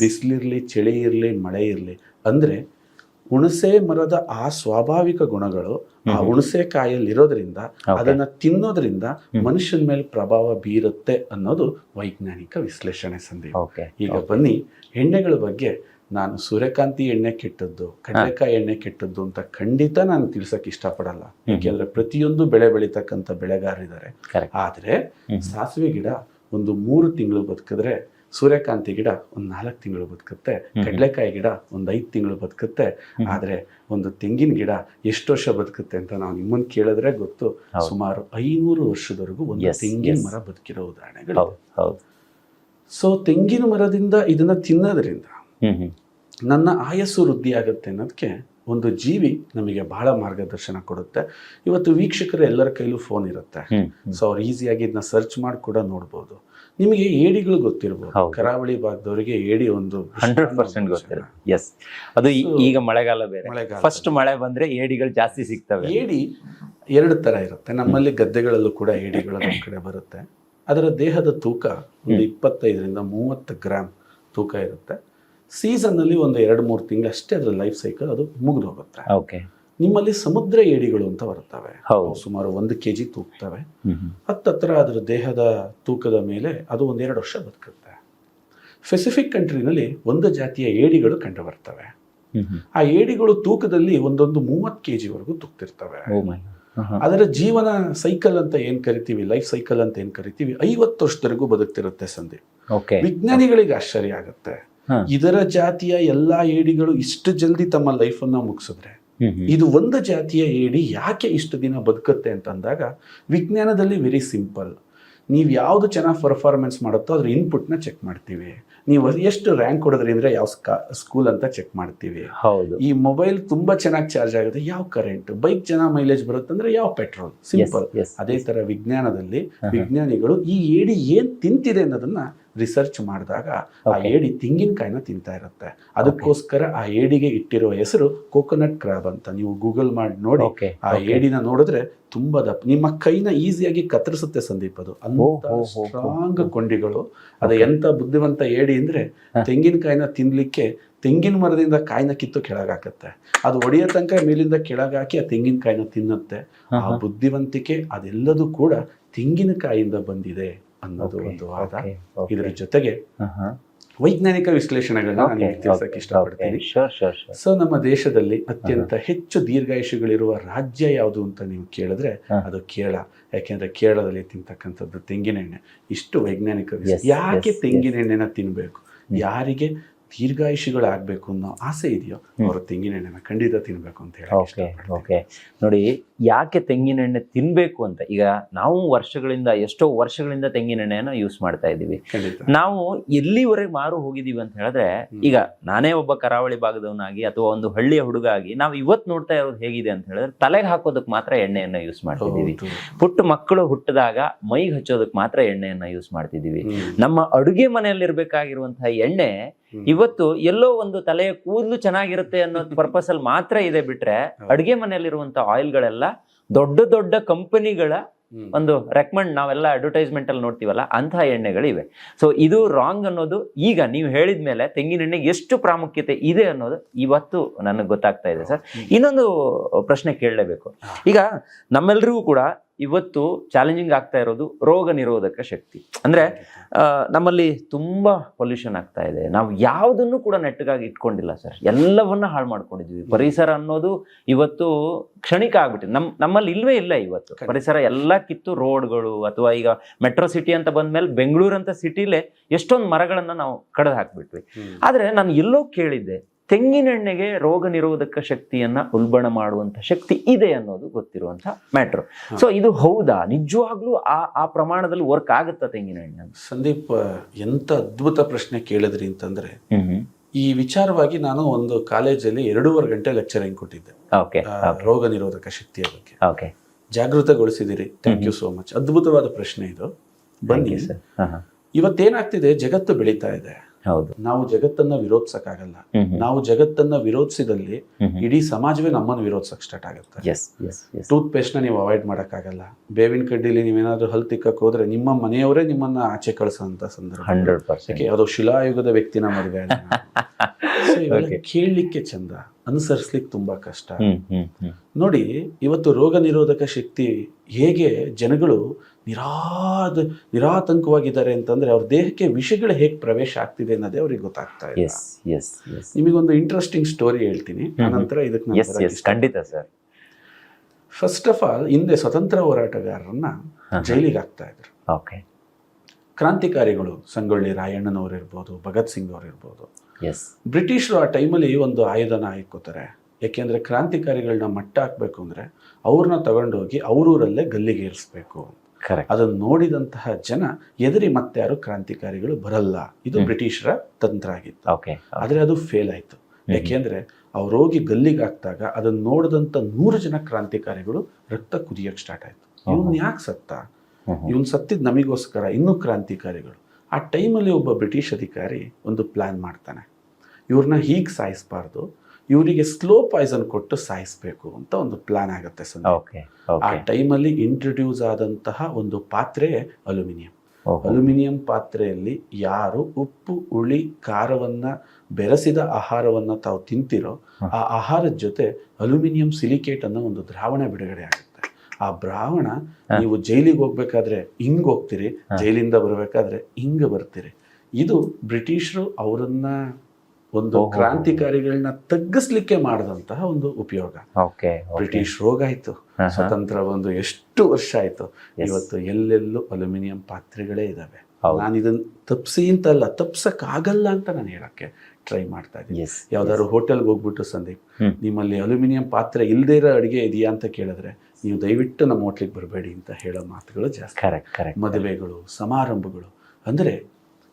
ಬಿಸಿಲಿರ್ಲಿ, ಚಳಿ ಇರಲಿ, ಮಳೆ ಇರಲಿ, ಅಂದ್ರೆ ಹುಣಸೆ ಮರದ ಆ ಸ್ವಾಭಾವಿಕ ಗುಣಗಳು ಆ ಹುಣಸೆ ಕಾಯಲ್ಲಿ ಇರೋದ್ರಿಂದ ಅದನ್ನ ತಿನ್ನೋದ್ರಿಂದ ಮನುಷ್ಯನ ಮೇಲೆ ಪ್ರಭಾವ ಬೀರುತ್ತೆ ಅನ್ನೋದು ವೈಜ್ಞಾನಿಕ ವಿಶ್ಲೇಷಣೆ ಸಂದೀಪ್. ಈಗ ಬನ್ನಿ, ಎಣ್ಣೆಗಳ ಬಗ್ಗೆ ನಾನು ಸೂರ್ಯಕಾಂತಿ ಎಣ್ಣೆ ಕೆಟ್ಟದ್ದು, ಕಡಲೆಕಾಯಿ ಎಣ್ಣೆ ಕೆಟ್ಟದ್ದು ಅಂತ ಖಂಡಿತ ನಾನು ತಿಳ್ಸಕ್ ಇಷ್ಟಪಡಲ್ಲ. ಯಾಕೆಂದ್ರೆ ಪ್ರತಿಯೊಂದು ಬೆಳೆ ಬೆಳೀತಕ್ಕಂಥ ಬೆಳೆಗಾರರಿದ್ದಾರೆ. ಆದ್ರೆ ಸಾಸಿವೆ ಗಿಡ ಒಂದು 3 ತಿಂಗಳು ಬದುಕಿದ್ರೆ, ಸೂರ್ಯಕಾಂತಿ ಗಿಡ ಒಂದು 4 ತಿಂಗಳು ಬದುಕುತ್ತೆ, ಕಡಲೆಕಾಯಿ ಗಿಡ ಒಂದು 5 ತಿಂಗಳು ಬದುಕುತ್ತೆ. ಆದ್ರೆ ಒಂದು ತೆಂಗಿನ ಗಿಡ ಎಷ್ಟು ವರ್ಷ ಬದುಕುತ್ತೆ ಅಂತ ನಾವು ನಿಮ್ಮನ್ನ ಕೇಳಿದ್ರೆ ಗೊತ್ತು. ಸುಮಾರು 500 ವರ್ಷದವರೆಗೂ ಒಂದು ತೆಂಗಿನ ಮರ ಬದುಕಿರೋ ಉದಾಹರಣೆಗಳು. ಸೊ ತೆಂಗಿನ ಮರದಿಂದ ಇದನ್ನ ತಿನ್ನೋದ್ರಿಂದ ನನ್ನ ಆಯಸ್ಸು ವೃದ್ಧಿ ಆಗುತ್ತೆ ಅನ್ನೋದಕ್ಕೆ ಒಂದು ಜೀವಿ ನಮಗೆ ಬಹಳ ಮಾರ್ಗದರ್ಶನ ಕೊಡುತ್ತೆ. ಇವತ್ತು ವೀಕ್ಷಕರು ಎಲ್ಲರ ಕೈಲೂ ಫೋನ್ ಇರುತ್ತೆ, ಸೊ ಅವ್ರು ಈಸಿಯಾಗಿ ಇದನ್ನ ಸರ್ಚ್ ಮಾಡಿ ಕೂಡ ನೋಡ್ಬೋದು. ನಿಮಗೆ ಏಡಿಗಳು ಗೊತ್ತಿರ್ಬೋದು, ಕರಾವಳಿ ಭಾಗದವರಿಗೆ ಏಡಿ ಒಂದು 100% ಗೊತ್ತಿರುತ್ತೆ. ಎಸ್, ಅದು ಈಗ ಮಳೆಗಾಲ ಬೇರೆ, ಫಸ್ಟ್ ಮಳೆ ಬಂದ್ರೆ ಏಡಿಗಳು ಜಾಸ್ತಿ ಸಿಗ್ತವೆ. ಏಡಿ 2 ತರ ಇರುತ್ತೆ. ನಮ್ಮಲ್ಲಿ ಗದ್ದೆಗಳಲ್ಲೂ ಕೂಡ ಏಡಿಗಳು ನಮ್ಮ ಕಡೆ ಬರುತ್ತೆ. ಅದರ ದೇಹದ ತೂಕ ಒಂದು 25 ರಿಂದ 30 ಗ್ರಾಮ್ ತೂಕ ಇರುತ್ತೆ. ಸೀಸನ್ ಅಲ್ಲಿ ಒಂದು 2-3 ತಿಂಗಳು ಅಷ್ಟೇ ಅದರ ಲೈಫ್ ಸೈಕಲ್, ಅದು ಮುಗಿದು ಹೋಗುತ್ತೆ. ನಿಮ್ಮಲ್ಲಿ ಸಮುದ್ರ ಏಡಿಗಳು ಅಂತ ಬರ್ತವೆ. ಹೌದು. ಅವು ಸುಮಾರು 1 kg ತೂಗ್ತವೆ. ಹ್ಮ್. ಹತ್ತತ್ರ ಅದರ ದೇಹದ ತೂಕದ ಮೇಲೆ ಅದು 1-2 ವರ್ಷ ಬದುಕುತ್ತೆ. ಪೆಸಿಫಿಕ್ ಕಂಟ್ರಿನಲ್ಲಿ ಒಂದು ಜಾತಿಯ ಏಡಿಗಳು ಕಂಡು ಬರ್ತವೆ. ಆ ಏಡಿಗಳು ತೂಕದಲ್ಲಿ ಒಂದೊಂದು 30 kg ವರೆಗೂ ತೂಗ್ತಿರ್ತವೆ. ಅದರ ಜೀವನ ಸೈಕಲ್ ಅಂತ ಏನ್ ಕರಿತೀವಿ, ಲೈಫ್ ಸೈಕಲ್ ಅಂತ ಏನ್ ಕರಿತೀವಿ, 50 ವರ್ಷದವರೆಗೂ ಬದುಕ್ತಿರುತ್ತೆ ಸಂದೀಪ್. ವಿಜ್ಞಾನಿಗಳಿಗೆ ಆಶ್ಚರ್ಯ ಆಗುತ್ತೆ, ಇದರ ಜಾತಿಯ ಎಲ್ಲಾ ಏಡಿಗಳು ಇಷ್ಟು ಜಲ್ದಿ ತಮ್ಮ ಲೈಫ್ ಅನ್ನ ಮುಗಿಸಿದ್ರೆ ಇದು ಒಂದು ಜಾತಿಯ ಏಡಿ ಯಾಕೆ ಇಷ್ಟು ದಿನ ಬದುಕುತ್ತೆ ಅಂತ ಅಂದಾಗ ವಿಜ್ಞಾನದಲ್ಲಿ ವೆರಿ ಸಿಂಪಲ್. ನೀವು ಯಾವ್ದು ಚೆನ್ನಾಗಿ ಪರ್ಫಾರ್ಮೆನ್ಸ್ ಮಾಡುತ್ತೋ ಅದ್ರ ಇನ್ಪುಟ್ನ ಚೆಕ್ ಮಾಡ್ತೀವಿ. ನೀವು ಎಷ್ಟು ರ್ಯಾಂಕ್ ಕೊಡೋದ್ರಿ ಅಂದ್ರೆ ಯಾವ ಸ್ಕೂಲ್ ಅಂತ ಚೆಕ್ ಮಾಡ್ತೀವಿ. ಈ ಮೊಬೈಲ್ ತುಂಬಾ ಚೆನ್ನಾಗಿ ಚಾರ್ಜ್ ಆಗುತ್ತೆ, ಯಾವ ಕರೆಂಟ್. ಬೈಕ್ ಚೆನ್ನಾಗಿ ಮೈಲೇಜ್ ಬರುತ್ತೆ ಅಂದ್ರೆ ಯಾವ ಪೆಟ್ರೋಲ್. ಸಿಂಪಲ್. ಅದೇ ತರ ವಿಜ್ಞಾನದಲ್ಲಿ ವಿಜ್ಞಾನಿಗಳು ಈ ಏಡಿ ಏನ್ ತಿಂತಿದೆ ಅನ್ನೋದನ್ನ ರಿಸರ್ಚ್ ಮಾಡಿದಾಗ ಆ ಏಡಿ ತೆಂಗಿನಕಾಯಿನ ತಿಂತಾ ಇರುತ್ತೆ. ಅದಕ್ಕೋಸ್ಕರ ಆ ಏಡಿಗೆ ಇಟ್ಟಿರೋ ಹೆಸರು ಕೋಕೋನಟ್ ಕ್ರಾಬ್ ಅಂತ. ನೀವು ಗೂಗಲ್ ಮಾಡಿ ನೋಡಿ, ಆ ಏಡಿನ ನೋಡಿದ್ರೆ ತುಂಬಾ ದಪ್ಪ, ನಿಮ್ಮ ಕೈನ ಈಸಿಯಾಗಿ ಕತ್ತರಿಸುತ್ತೆ ಸಂದೀಪ್. ಅದು ಅಂತ ಸ್ಟ್ರಾಂಗ್ ಕೊಂಡಿಗಳು. ಅದು ಎಂತ ಬುದ್ಧಿವಂತ ಏಡಿ ಅಂದ್ರೆ ತೆಂಗಿನಕಾಯಿನ ತಿನ್ಲಿಕ್ಕೆ ತೆಂಗಿನ ಮರದಿಂದ ಕಾಯಿನ ಕಿತ್ತು ಕೆಳಗಾಕತ್ತೆ. ಅದು ಒಡೆಯ ತನಕ ಮೇಲಿಂದ ಕೆಳಗಾಕಿ ಆ ತೆಂಗಿನಕಾಯಿನ ತಿನ್ನುತ್ತೆ. ಆ ಬುದ್ಧಿವಂತಿಕೆ ಅದೆಲ್ಲದೂ ಕೂಡ ತೆಂಗಿನಕಾಯಿಯಿಂದ ಬಂದಿದೆ ಅನ್ನೋದು ಒಂದು ವಾದ. ಇದರ ಜೊತೆಗೆ ವೈಜ್ಞಾನಿಕ ವಿಶ್ಲೇಷಣೆಗಳನ್ನ ನಾನು ತಿಳಿಸಕ್ಕೆ ಇಷ್ಟಪಡ್ತೀನಿ. ಸೊ ನಮ್ಮ ದೇಶದಲ್ಲಿ ಅತ್ಯಂತ ಹೆಚ್ಚು ದೀರ್ಘಾಯುಷಿಗಳಿರುವ ರಾಜ್ಯ ಯಾವುದು ಅಂತ ನೀವು ಕೇಳಿದ್ರೆ ಅದು ಕೇರಳ. ಯಾಕೆಂದ್ರೆ ಕೇರಳದಲ್ಲಿ ತಿಂತಕ್ಕಂಥದ್ದು ತೆಂಗಿನೆಣ್ಣೆ. ಇಷ್ಟು ವೈಜ್ಞಾನಿಕ ಯಾಕೆ ತೆಂಗಿನೆಣ್ಣೆನ ತಿನ್ಬೇಕು, ಯಾರಿಗೆ ದೀರ್ಘಾಯುಷಿಗಳಾಗಬೇಕು ಅನ್ನೋ ಆಸೆ ಇದೆಯೋ ಅವರು ತೆಂಗಿನೆಣ್ಣೆನ ಖಂಡಿತ ತಿನ್ಬೇಕು ಅಂತ ಹೇಳಿ. ನೋಡಿ, ಯಾಕೆ ತೆಂಗಿನೆಣ್ಣೆ ತಿನ್ಬೇಕು ಅಂತ. ಈಗ ನಾವು ಎಷ್ಟೋ ವರ್ಷಗಳಿಂದ ತೆಂಗಿನೆಣ್ಣೆಯನ್ನು ಯೂಸ್ ಮಾಡ್ತಾ ಇದ್ದೀವಿ. ನಾವು ಎಲ್ಲಿವರೆಗೆ ಮಾರು ಹೋಗಿದೀವಿ ಅಂತ ಹೇಳಿದ್ರೆ, ಈಗ ನಾನೇ ಒಬ್ಬ ಕರಾವಳಿ ಭಾಗದವನಾಗಿ ಅಥವಾ ಒಂದು ಹಳ್ಳಿಯ ಹುಡುಗ ಆಗಿ ನಾವು ಇವತ್ತು ನೋಡ್ತಾ ಇರೋದು ಹೇಗಿದೆ ಅಂತ ಹೇಳಿದ್ರೆ, ತಲೆಗೆ ಹಾಕೋದಕ್ಕೆ ಮಾತ್ರ ಎಣ್ಣೆಯನ್ನ ಯೂಸ್ ಮಾಡ್ತಿದ್ದೀವಿ. ಪುಟ್ಟ ಮಕ್ಕಳು ಹುಟ್ಟಿದಾಗ ಮೈಗೆ ಹಚ್ಚೋದಕ್ಕೆ ಮಾತ್ರ ಎಣ್ಣೆಯನ್ನ ಯೂಸ್ ಮಾಡ್ತಿದ್ದೀವಿ. ನಮ್ಮ ಅಡುಗೆ ಮನೆಯಲ್ಲಿರ್ಬೇಕಾಗಿರುವಂತಹ ಎಣ್ಣೆ ಇವತ್ತು ಎಲ್ಲೋ ಒಂದು ತಲೆಯ ಕೂದಲು ಚೆನ್ನಾಗಿರುತ್ತೆ ಅನ್ನೋ ಪರ್ಪಸ್ ಅಲ್ಲಿ ಮಾತ್ರ ಇದೆ ಬಿಟ್ರೆ, ಅಡುಗೆ ಮನೆಯಲ್ಲಿರುವಂತ ಆಯಿಲ್ಗಳೆಲ್ಲ ದೊಡ್ಡ ದೊಡ್ಡ ಕಂಪನಿಗಳ ಒಂದು ರೆಕಮೆಂಡ್, ನಾವೆಲ್ಲ ಅಡ್ವರ್ಟೈಸ್ಮೆಂಟ್ ಅಲ್ಲಿ ನೋಡ್ತೀವಲ್ಲ ಅಂತಹ ಎಣ್ಣೆಗಳಿವೆ. ಸೊ ಇದು ರಾಂಗ್ ಅನ್ನೋದು ಈಗ ನೀವು ಹೇಳಿದ ಮೇಲೆ ತೆಂಗಿನೆಣ್ಣೆಗೆ ಎಷ್ಟು ಪ್ರಾಮುಖ್ಯತೆ ಇದೆ ಅನ್ನೋದು ಇವತ್ತು ನನಗೆ ಗೊತ್ತಾಗ್ತಾ ಇದೆ ಸರ್. ಇನ್ನೊಂದು ಪ್ರಶ್ನೆ ಕೇಳಲೇಬೇಕು. ಈಗ ನಮ್ಮೆಲ್ಲರಿಗೂ ಕೂಡ ಇವತ್ತು ಚಾಲೆಂಜಿಂಗ್ ಆಗ್ತಾ ಇರೋದು ರೋಗ ನಿರೋಧಕ ಶಕ್ತಿ. ಅಂದ್ರೆ ನಮ್ಮಲ್ಲಿ ತುಂಬಾ ಪೊಲ್ಯೂಷನ್ ಆಗ್ತಾ ಇದೆ. ನಾವು ಯಾವುದನ್ನು ಕೂಡ ನೆಟ್ಟಗಾಗಿ ಇಟ್ಕೊಂಡಿಲ್ಲ ಸರ್, ಎಲ್ಲವನ್ನ ಹಾಳು ಮಾಡ್ಕೊಂಡಿದ್ವಿ. ಪರಿಸರ ಅನ್ನೋದು ಇವತ್ತು ಕ್ಷಣಿಕ ಆಗ್ಬಿಟ್ಟಿದೆ. ನಮ್ಮಲ್ಲಿ ಇಲ್ವೇ ಇಲ್ಲ ಇವತ್ತು ಪರಿಸರ. ಎಲ್ಲ ಕಿತ್ತು ರೋಡ್ಗಳು, ಅಥವಾ ಈಗ ಮೆಟ್ರೋ ಸಿಟಿ ಅಂತ ಬಂದ್ಮೇಲೆ ಬೆಂಗಳೂರು ಅಂತ ಸಿಟಿಲೇ ಎಷ್ಟೊಂದು ಮರಗಳನ್ನ ನಾವು ಕಡ್ದು ಹಾಕ್ಬಿಟ್ವಿ. ಆದ್ರೆ ನಾನು ಎಲ್ಲೋ ಕೇಳಿದ್ದೆ, ತೆಂಗಿನೆಣ್ಣೆಗೆ ರೋಗ ನಿರೋಧಕ ಶಕ್ತಿಯನ್ನ ಉಲ್ಬಣ ಮಾಡುವಂತ ಶಕ್ತಿ ಇದೆ ಅನ್ನೋದು ಗೊತ್ತಿರುವಂತ ಮ್ಯಾಟ್ರು. ಸೊ ಇದು ಹೌದಾ, ನಿಜವಾಗ್ಲೂ ಆ ಪ್ರಮಾಣದಲ್ಲಿ ವರ್ಕ್ ಆಗುತ್ತಾ ತೆಂಗಿನೆಣ್ಣೆ? ಸಂದೀಪ್, ಎಂತ ಅದ್ಭುತ ಪ್ರಶ್ನೆ ಕೇಳಿದ್ರಿ ಅಂತಂದ್ರೆ, ಈ ವಿಚಾರವಾಗಿ ನಾನು ಒಂದು ಕಾಲೇಜಲ್ಲಿ 2.5 ಗಂಟೆ ಲೆಕ್ಚರಿಂಗ್ ಕೊಟ್ಟಿದ್ದೆ ರೋಗ ನಿರೋಧಕ ಶಕ್ತಿಯ ಬಗ್ಗೆ. ಜಾಗೃತಗೊಳಿಸಿದಿರಿ, ಥ್ಯಾಂಕ್ ಯು ಸೋ ಮಚ್. ಅದ್ಭುತವಾದ ಪ್ರಶ್ನೆ ಇದು. ಬನ್ನಿ, ಇವತ್ತೇನಾಗ್ತಿದೆ, ಜಗತ್ತು ಬೆಳೀತಾ ಇದೆ. ನಾವು ಜಗತ್ತನ್ನ ವಿರೋಧಿಸಕ್ಕಾಗಲ್ಲ. ನಾವು ಜಗತ್ತನ್ನ ವಿರೋಧಿಸಿದಲ್ಲಿ ಇಡೀ ಸಮಾಜವೇ ನಮ್ಮನ್ನು ವಿರೋಧಿಸಕ್ ಸ್ಟಾರ್ಟ್ ಆಗುತ್ತೆ. ಟೂತ್ ಪೇಸ್ಟ್ ನ ನೀವು ಅವಾಯ್ಡ್ ಮಾಡಕ್ಕಾಗಲ್ಲ. ಬೇವಿನ ಕಡ್ಡಿಲಿ ನೀವೇನಾದ್ರೂ ಹಲ್ ತಿಕ್ಕಕ್ ಹೋದ್ರೆ ನಿಮ್ಮ ಮನೆಯವರೇ ನಿಮ್ಮನ್ನ ಆಚೆ ಕಳಿಸೋಂತ ಸಂದರ್ಭ. 100%. ಅದು ಶಿಲಾಯುಗದ ವ್ಯಕ್ತಿನ ಮದುವೆ. ಕೇಳಲಿಕ್ಕೆ ಚಂದ, ಅನುಸರಿಸ್ಲಿಕ್ಕೆ ತುಂಬಾ ಕಷ್ಟ. ನೋಡಿ, ಇವತ್ತು ರೋಗ ನಿರೋಧಕ ಶಕ್ತಿ ಹೇಗೆ ಜನಗಳು ನಿರಾತಂಕವಾಗಿದ್ದಾರೆ ಅಂತಂದ್ರೆ, ಅವ್ರ ದೇಹಕ್ಕೆ ವಿಷಗಳು ಹೇಗೆ ಪ್ರವೇಶ ಆಗ್ತಿದೆ ಅನ್ನೋದೇ ಅವ್ರಿಗೆ ಗೊತ್ತಾಗ್ತಾ ಇದೆ. ನಿಮಗೊಂದು ಇಂಟ್ರೆಸ್ಟಿಂಗ್ ಸ್ಟೋರಿ ಹೇಳ್ತೀನಿ, ಆನಂತರ ಇದಕ್ಕೆ ಖಂಡಿತ ಸರ್. ಫಸ್ಟ್ ಆಫ್ ಆಲ್, ಹಿಂದೆ ಸ್ವತಂತ್ರ ಹೋರಾಟಗಾರರನ್ನ ಜೈಲಿಗೆ ಹಾಕ್ತಾ ಇದ್ರು. ಕ್ರಾಂತಿಕಾರಿಗಳು, ಸಂಗೊಳ್ಳಿ ರಾಯಣ್ಣನವ್ರು ಇರ್ಬೋದು, ಭಗತ್ ಸಿಂಗ್ ಅವ್ರು ಇರ್ಬೋದು. ಬ್ರಿಟಿಷರು ಆ ಟೈಮಲ್ಲಿ ಒಂದು ಆಯುಧನ ಹಾಕೋತಾರೆ. ಯಾಕೆಂದ್ರೆ ಕ್ರಾಂತಿಕಾರಿಗಳನ್ನ ಮಟ್ಟ ಹಾಕ್ಬೇಕು ಅಂದ್ರೆ ಅವ್ರನ್ನ ತಗೊಂಡೋಗಿ ಅವ್ರೂರಲ್ಲೇ ಗಲ್ಲಿಗೆ ಏರಿಸ್ಬೇಕು. ಅದನ್ನು ನೋಡಿದಂತಹ ಜನ ಎದುರಿ ಮತ್ತೆ ಯಾರು ಕ್ರಾಂತಿಕಾರಿಗಳು ಬರಲ್ಲ. ಇದು ಬ್ರಿಟಿಷರ ತಂತ್ರ ಆಗಿತ್ತು. ಆದ್ರೆ ಅದು ಫೇಲ್ ಆಯ್ತು. ಯಾಕೆಂದ್ರೆ ಅವ್ರು ಹೋಗಿ ಗಲ್ಲಿಗೆ ಹಾಕ್ದಾಗ ಅದನ್ನ ನೋಡಿದಂತ 100 ಜನ ಕ್ರಾಂತಿಕಾರಿಗಳು ರಕ್ತ ಕುದಿಯಕ್ ಸ್ಟಾರ್ಟ್ ಆಯ್ತು. ಇವನ್ ಯಾಕೆ ಸತ್ತ? ಇವನ್ ಸತ್ತಿದ್ ನಮಿಗೋಸ್ಕರ, ಇನ್ನೂ ಕ್ರಾಂತಿಕಾರಿಗಳು. ಆ ಟೈಮಲ್ಲಿ ಒಬ್ಬ ಬ್ರಿಟಿಷ್ ಅಧಿಕಾರಿ ಒಂದು ಪ್ಲಾನ್ ಮಾಡ್ತಾನೆ. ಇವ್ರನ್ನ ಹೀಗೆ ಸಾಯಿಸಬಾರ್ದು, ಇವರಿಗೆ ಸ್ಲೋ ಪಾಯ್ಸನ್ ಕೊಟ್ಟು ಸಾಯಿಸ್ಬೇಕು ಅಂತ ಒಂದು ಪ್ಲಾನ್ ಆಗುತ್ತೆ. ಆ ಟೈಮಲ್ಲಿ ಇಂಟ್ರೊಡ್ಯೂಸ್ ಆದಂತಹ ಒಂದು ಪಾತ್ರೆ ಅಲ್ಯೂಮಿನಿಯಂ. ಅಲ್ಯೂಮಿನಿಯಂ ಪಾತ್ರೆಯಲ್ಲಿ ಯಾರು ಉಪ್ಪು, ಹುಳಿ, ಖಾರವನ್ನ ಬೆರೆಸಿದ ಆಹಾರವನ್ನು ತಾವು ತಿಂತಿರೋ ಆ ಆಹಾರದ ಜೊತೆ ಅಲ್ಯೂಮಿನಿಯಂ ಸಿಲಿಕೇಟ್ ಅನ್ನೋ ಒಂದು ದ್ರಾವಣ ಬಿಡುಗಡೆ ಆಗುತ್ತೆ. ಆ ದ್ರಾವಣ ನೀವು ಜೈಲಿಗೆ ಹೋಗ್ಬೇಕಾದ್ರೆ ಹಿಂಗ್ ಹೋಗ್ತೀರಿ, ಜೈಲಿಂದ ಬರಬೇಕಾದ್ರೆ ಹಿಂಗ್ ಬರ್ತೀರಿ. ಇದು ಬ್ರಿಟಿಷರು ಅವರನ್ನ ಒಂದು ಕ್ರಾಂತಿಕಾರಿಗಳನ್ನ ತಗ್ಗಿಸ್ಲಿಕ್ಕೆ ಮಾಡಿದಂತಹ ಒಂದು ಉಪಯೋಗ. ಬ್ರಿಟಿಷ್ ರೋಗ ಆಯ್ತು, ಸ್ವತಂತ್ರ ಒಂದು ಎಷ್ಟು ವರ್ಷ ಆಯ್ತು, ಇವತ್ತು ಎಲ್ಲೆಲ್ಲೂ ಅಲ್ಯೂಮಿನಿಯಂ ಪಾತ್ರೆಗಳೇ ಇದಾವೆ. ನಾನು ಇದನ್ನ ತಪ್ಸಿ ಅಂತಲ್ಲ, ತಪ್ಸಕ್ ಆಗಲ್ಲ ಅಂತ ನಾನು ಹೇಳಕ್ಕೆ ಟ್ರೈ ಮಾಡ್ತಾ ಇದ್ದೀನಿ. ಯಾವ್ದಾದ್ರು ಹೋಟೆಲ್ಗೆ ಹೋಗ್ಬಿಟ್ಟು ಸಂದೀಪ್, ನಿಮ್ಮಲ್ಲಿ ಅಲ್ಯೂಮಿನಿಯಂ ಪಾತ್ರೆ ಇಲ್ದೇ ಇರೋ ಅಡುಗೆ ಇದೆಯಾ ಅಂತ ಕೇಳಿದ್ರೆ ನೀವು ದಯವಿಟ್ಟು ನಮ್ಮ ಹೋಟ್ಲಿಗೆ ಬರಬೇಡಿ ಅಂತ ಹೇಳೋ ಮಾತುಗಳು ಜಾಸ್ತಿ. ಮದುವೆಗಳು, ಸಮಾರಂಭಗಳು, ಅಂದ್ರೆ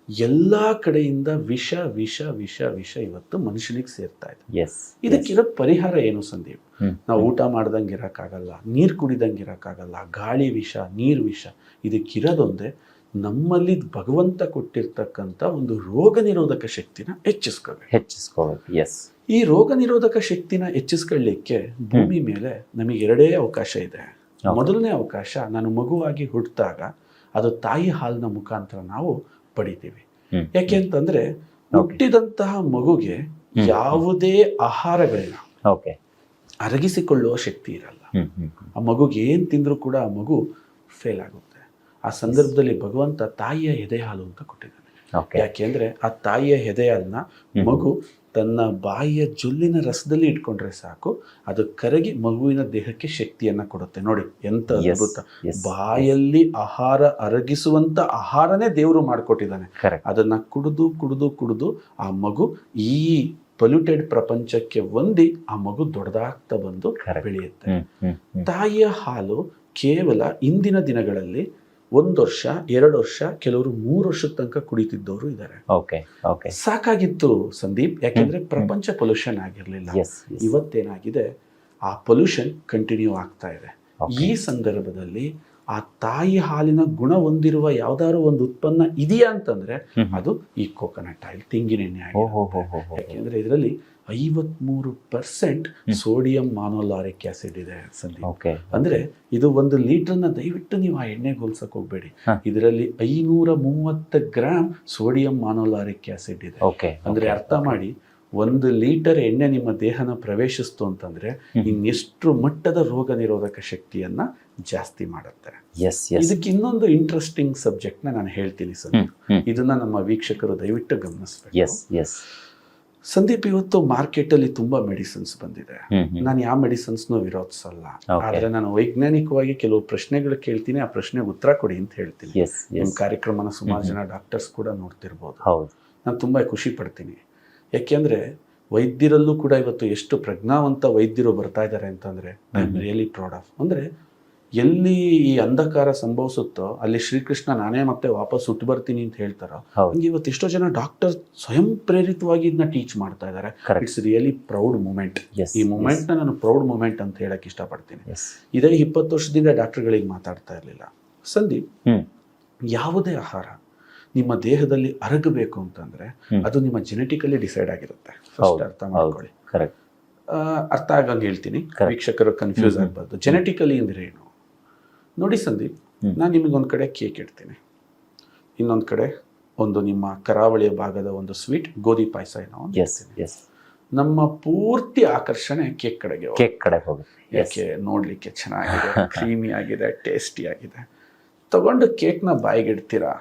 ಎಲ್ಲಾ ಕಡೆಯಿಂದ ವಿಷ ವಿಷ ವಿಷ ವಿಷ ಇವತ್ತು ಮನುಷ್ಯನಿಗೆ ಸೇರ್ತಾ ಇದೆ. ಇದಕ್ಕಿರೋ ಪರಿಹಾರ ಏನು ಸಂದೀಪ್? ನಾವು ಊಟ ಮಾಡ್ದಂಗೆ ಇರಕ್ಕಾಗಲ್ಲ, ನೀರು ಕುಡಿದಂಗೆ ಇರಕ್ಕಾಗಲ್ಲ, ಗಾಳಿ ವಿಷ, ನೀರು ವಿಷ. ಇದಕ್ಕಿರೋದೊಂದೇ ನಮ್ಮಲ್ಲಿ ಭಗವಂತ ಕೊಟ್ಟಿರ್ತಕ್ಕಂಥ ಒಂದು ರೋಗ ನಿರೋಧಕ ಶಕ್ತಿನ ಹೆಚ್ಚಿಸ್ಕೋಬೇಕು. ಈ ರೋಗ ನಿರೋಧಕ ಶಕ್ತಿನ ಹೆಚ್ಚಿಸ್ಕೊಳ್ಳಿಕ್ಕೆ ಭೂಮಿ ಮೇಲೆ ನಮಗೆ ಎರಡೇ ಅವಕಾಶ ಇದೆ. ಮೊದಲನೇ ಅವಕಾಶ, ನಾನು ಮಗುವಾಗಿ ಹುಟ್ಟಿದಾಗ ಅದು ತಾಯಿ ಹಾಲಿನ ಮುಖಾಂತರ ನಾವು ಪಡಿತೀವಿ. ಯಾಕೆ ಅಂತಂದ್ರೆ ಹುಟ್ಟಿದಂತಹ ಮಗುಗೆ ಯಾವುದೇ ಆಹಾರಗಳನ್ನ ಅರಗಿಸಿಕೊಳ್ಳುವ ಶಕ್ತಿ ಇರಲ್ಲ. ಆ ಮಗುಗೆ ಏನ್ ತಿಂದ್ರೂ ಕೂಡ ಆ ಮಗು ಫೇಲ್ ಆಗುತ್ತೆ. ಆ ಸಂದರ್ಭದಲ್ಲಿ ಭಗವಂತ ತಾಯಿಯ ಎದೆ ಹಾಲು ಅಂತ ಕೊಟ್ಟಿದ್ದಾನೆ. ಯಾಕೆಂದ್ರೆ ಆ ತಾಯಿಯ ಎದೆ ಹಾಲನ್ನ ಮಗು ತನ್ನ ಬಾಯಿಯ ಜೊಲ್ಲಿನ ರಸದಲ್ಲಿ ಇಟ್ಕೊಂಡ್ರೆ ಸಾಕು, ಅದು ಕರಗಿ ಮಗುವಿನ ದೇಹಕ್ಕೆ ಶಕ್ತಿಯನ್ನ ಕೊಡುತ್ತೆ. ನೋಡಿ ಎಂತ ಅದ್ಭುತ! ಬಾಯಲ್ಲಿ ಆಹಾರ ಅರಗಿಸುವಂತ ಆಹಾರನೇ ದೇವರು ಮಾಡಿಕೊಟ್ಟಿದ್ದಾನೆ. ಅದನ್ನ ಕುಡಿದು ಕುಡಿದು ಕುಡಿದು ಆ ಮಗು ಈ ಪೊಲ್ಯೂಟೆಡ್ ಪ್ರಪಂಚಕ್ಕೆ ಹೊಂದಿ ಆ ಮಗು ದೊಡ್ಡದಾಗ್ತಾ ಬಂದು ಬೆಳೆಯುತ್ತೆ. ತಾಯಿಯ ಹಾಲು ಕೇವಲ ಇಂದಿನ ದಿನಗಳಲ್ಲಿ 1 ವರ್ಷ, 2 ವರ್ಷ, ಕೆಲವರು 3 ವರ್ಷದ ತನಕ ಕುಡಿತಿದ್ದವರು ಇದ್ದಾರೆ. ಸಾಕಾಗಿತ್ತು ಸಂದೀಪ್, ಯಾಕೆಂದ್ರೆ ಪ್ರಪಂಚ ಪೊಲ್ಯೂಷನ್ ಆಗಿರ್ಲಿಲ್ಲ. ಇವತ್ತೇನಾಗಿದೆ, ಆ ಪೊಲ್ಯೂಷನ್ ಕಂಟಿನ್ಯೂ ಆಗ್ತಾ ಇದೆ. ಈ ಸಂದರ್ಭದಲ್ಲಿ ಆ ತಾಯಿ ಹಾಲಿನ ಗುಣ ಹೊಂದಿರುವ ಯಾವ್ದಾದ್ರು ಒಂದು ಉತ್ಪನ್ನ ಇದೆಯಾ ಅಂತಂದ್ರೆ ಅದು ಈ ಕೋಕೋನಟ್ ಆಯಿಲ್, ತೆಂಗಿನೆಣ್ಣೆ ಆಗಿದೆ. ಯಾಕೆಂದ್ರೆ ಇದರಲ್ಲಿ 53% ಸೋಡಿಯಂ ಮಾನೋಲಾರಿಕ್ ಆಸಿಡ್ ಇದೆ ಸಂದೀಪ್. ಅಂದ್ರೆ ಇದು 1 ಲೀಟರ್ನ ದಯವಿಟ್ಟು ನೀವು ಆ ಎಣ್ಣೆ ಹೋಲ್ಸಕ್ ಹೋಗ್ಬೇಡಿ. ಇದರಲ್ಲಿ 530 ಗ್ರಾಮ್ ಸೋಡಿಯಂ ಮಾನೋಲಾರಿಕ್ ಆಸಿಡ್ ಇದೆ. ಅಂದ್ರೆ ಅರ್ಥ ಮಾಡಿ, 1 ಲೀಟರ್ ಎಣ್ಣೆ ನಿಮ್ಮ ದೇಹನ ಪ್ರವೇಶಿಸ್ತು ಅಂತಂದ್ರೆ ಇನ್ನೆಷ್ಟು ಮಟ್ಟದ ರೋಗ ನಿರೋಧಕ ಶಕ್ತಿಯನ್ನ ಜಾಸ್ತಿ ಮಾಡುತ್ತೆ. ಇದಕ್ಕೆ ಇನ್ನೊಂದು ಇಂಟ್ರೆಸ್ಟಿಂಗ್ ಸಬ್ಜೆಕ್ಟ್ ನಾನು ಹೇಳ್ತೀನಿ ಸಂದೀಪ್, ಇದನ್ನ ನಮ್ಮ ವೀಕ್ಷಕರು ದಯವಿಟ್ಟು ಗಮನಿಸಬೇಕು. ಸಂದೀಪ್, ಇವತ್ತು ಮಾರ್ಕೆಟ್ ಅಲ್ಲಿ ತುಂಬಾ ಮೆಡಿಸಿನ್ಸ್ ಬಂದಿದೆ. ನಾನು ಯಾವ ಮೆಡಿಸಿನ್ಸ್ನೂ ವಿರೋಧಿಸಲ್ಲ, ಆದ್ರೆ ನಾನು ವೈಜ್ಞಾನಿಕವಾಗಿ ಕೆಲವು ಪ್ರಶ್ನೆಗಳು ಕೇಳ್ತೀನಿ, ಆ ಪ್ರಶ್ನೆಗೆ ಉತ್ತರ ಕೊಡಿ ಅಂತ ಹೇಳ್ತೀನಿ. ನಿಮ್ ಕಾರ್ಯಕ್ರಮನ ಸುಮಾರು ಜನ ಡಾಕ್ಟರ್ಸ್ ಕೂಡ ನೋಡ್ತಿರ್ಬೋದು. ನಾನು ತುಂಬಾ ಖುಷಿ ಪಡ್ತೀನಿ. ಯಾಕೆಂದ್ರೆ ವೈದ್ಯರಲ್ಲೂ ಕೂಡ ಇವತ್ತು ಎಷ್ಟು ಪ್ರಜ್ಞಾವಂತ ವೈದ್ಯರು ಬರ್ತಾ ಇದ್ದಾರೆ ಅಂತಂದ್ರೆ I am really proud of. ಅಂದ್ರೆ ಎಲ್ಲಿ ಈ ಅಂಧಕಾರ ಸಂಭವಿಸುತ್ತೋ ಅಲ್ಲಿ ಶ್ರೀಕೃಷ್ಣ ನಾನೇ ಮತ್ತೆ ವಾಪಸ್ ಹುಟ್ಟು ಬರ್ತೀನಿ ಅಂತ ಹೇಳ್ತಾರೋ, ಹಂಗೆ ಇವತ್ತು ಎಷ್ಟೋ ಜನ ಡಾಕ್ಟರ್ ಸ್ವಯಂ ಪ್ರೇರಿತವಾಗಿ ಇದನ್ನ ಟೀಚ್ ಮಾಡ್ತಾ ಇದ್ದಾರೆ. It's really proud moment. ಈ ಮೂಮೆಂಟ್ ನ ನಾನು ಪ್ರೌಡ್ ಮೂಮೆಂಟ್ ಅಂತ ಹೇಳಕ್ ಇಷ್ಟಪಡ್ತೀನಿ. ಇದೇ 20 ವರ್ಷದಿಂದ ಡಾಕ್ಟರ್ಗಳಿಗೆ ಮಾತಾಡ್ತಾ ಇರ್ಲಿಲ್ಲ. ಸಂದೀಪ್, ಯಾವುದೇ ಆಹಾರ ನಿಮ್ಮ ದೇಹದಲ್ಲಿ ಅರಗಬೇಕು ಅಂತಂದ್ರೆ ಅದು ನಿಮ್ಮ ಜೆನೆಟಿಕಲಿ ಡಿಸೈಡ್ ಆಗಿರುತ್ತೆ. ಫಸ್ಟ್ ಅರ್ಥ ಮಾಡ್ಕೊಳ್ಳಿ. ಅರ್ಥ ಆಗಂಗೆ ಹೇಳ್ತೀನಿ, ವೀಕ್ಷಕರು ಕನ್ಫ್ಯೂಸ್ ಆಗ್ಬಾರ್ದು. ಜೆನೆಟಿಕಲಿ ಅಂದ್ರೆ ಏನು ನೋಡಿ ಸಂದೀಪ್, ನಾನು ನಿಮಗೊಂದು ಕಡೆ ಕೇಕ್ ಇಡ್ತೀನಿ, ಇನ್ನೊಂದು ಕಡೆ ಒಂದು ನಿಮ್ಮ ಕರಾವಳಿಯ ಭಾಗದ ಒಂದು ಸ್ವೀಟ್ ಗೋಧಿ ಪಾಯಸ ಏನೋ ನಮ್ಮ ಪೂರ್ತಿ ಆಕರ್ಷಣೆ ಕೇಕ್ ಕಡೆ ಹೋಗುತ್ತೆ. ಯಾಕೆ? ನೋಡ್ಲಿಕ್ಕೆ ಚೆನ್ನಾಗಿದೆ, ಕ್ರೀಮಿ ಆಗಿದೆ, ಟೇಸ್ಟಿ ಆಗಿದೆ. ತಗೊಂಡು ಕೇಕ್ನ ಬಾಯಿಗೆ ಇಡ್ತೀರಾ,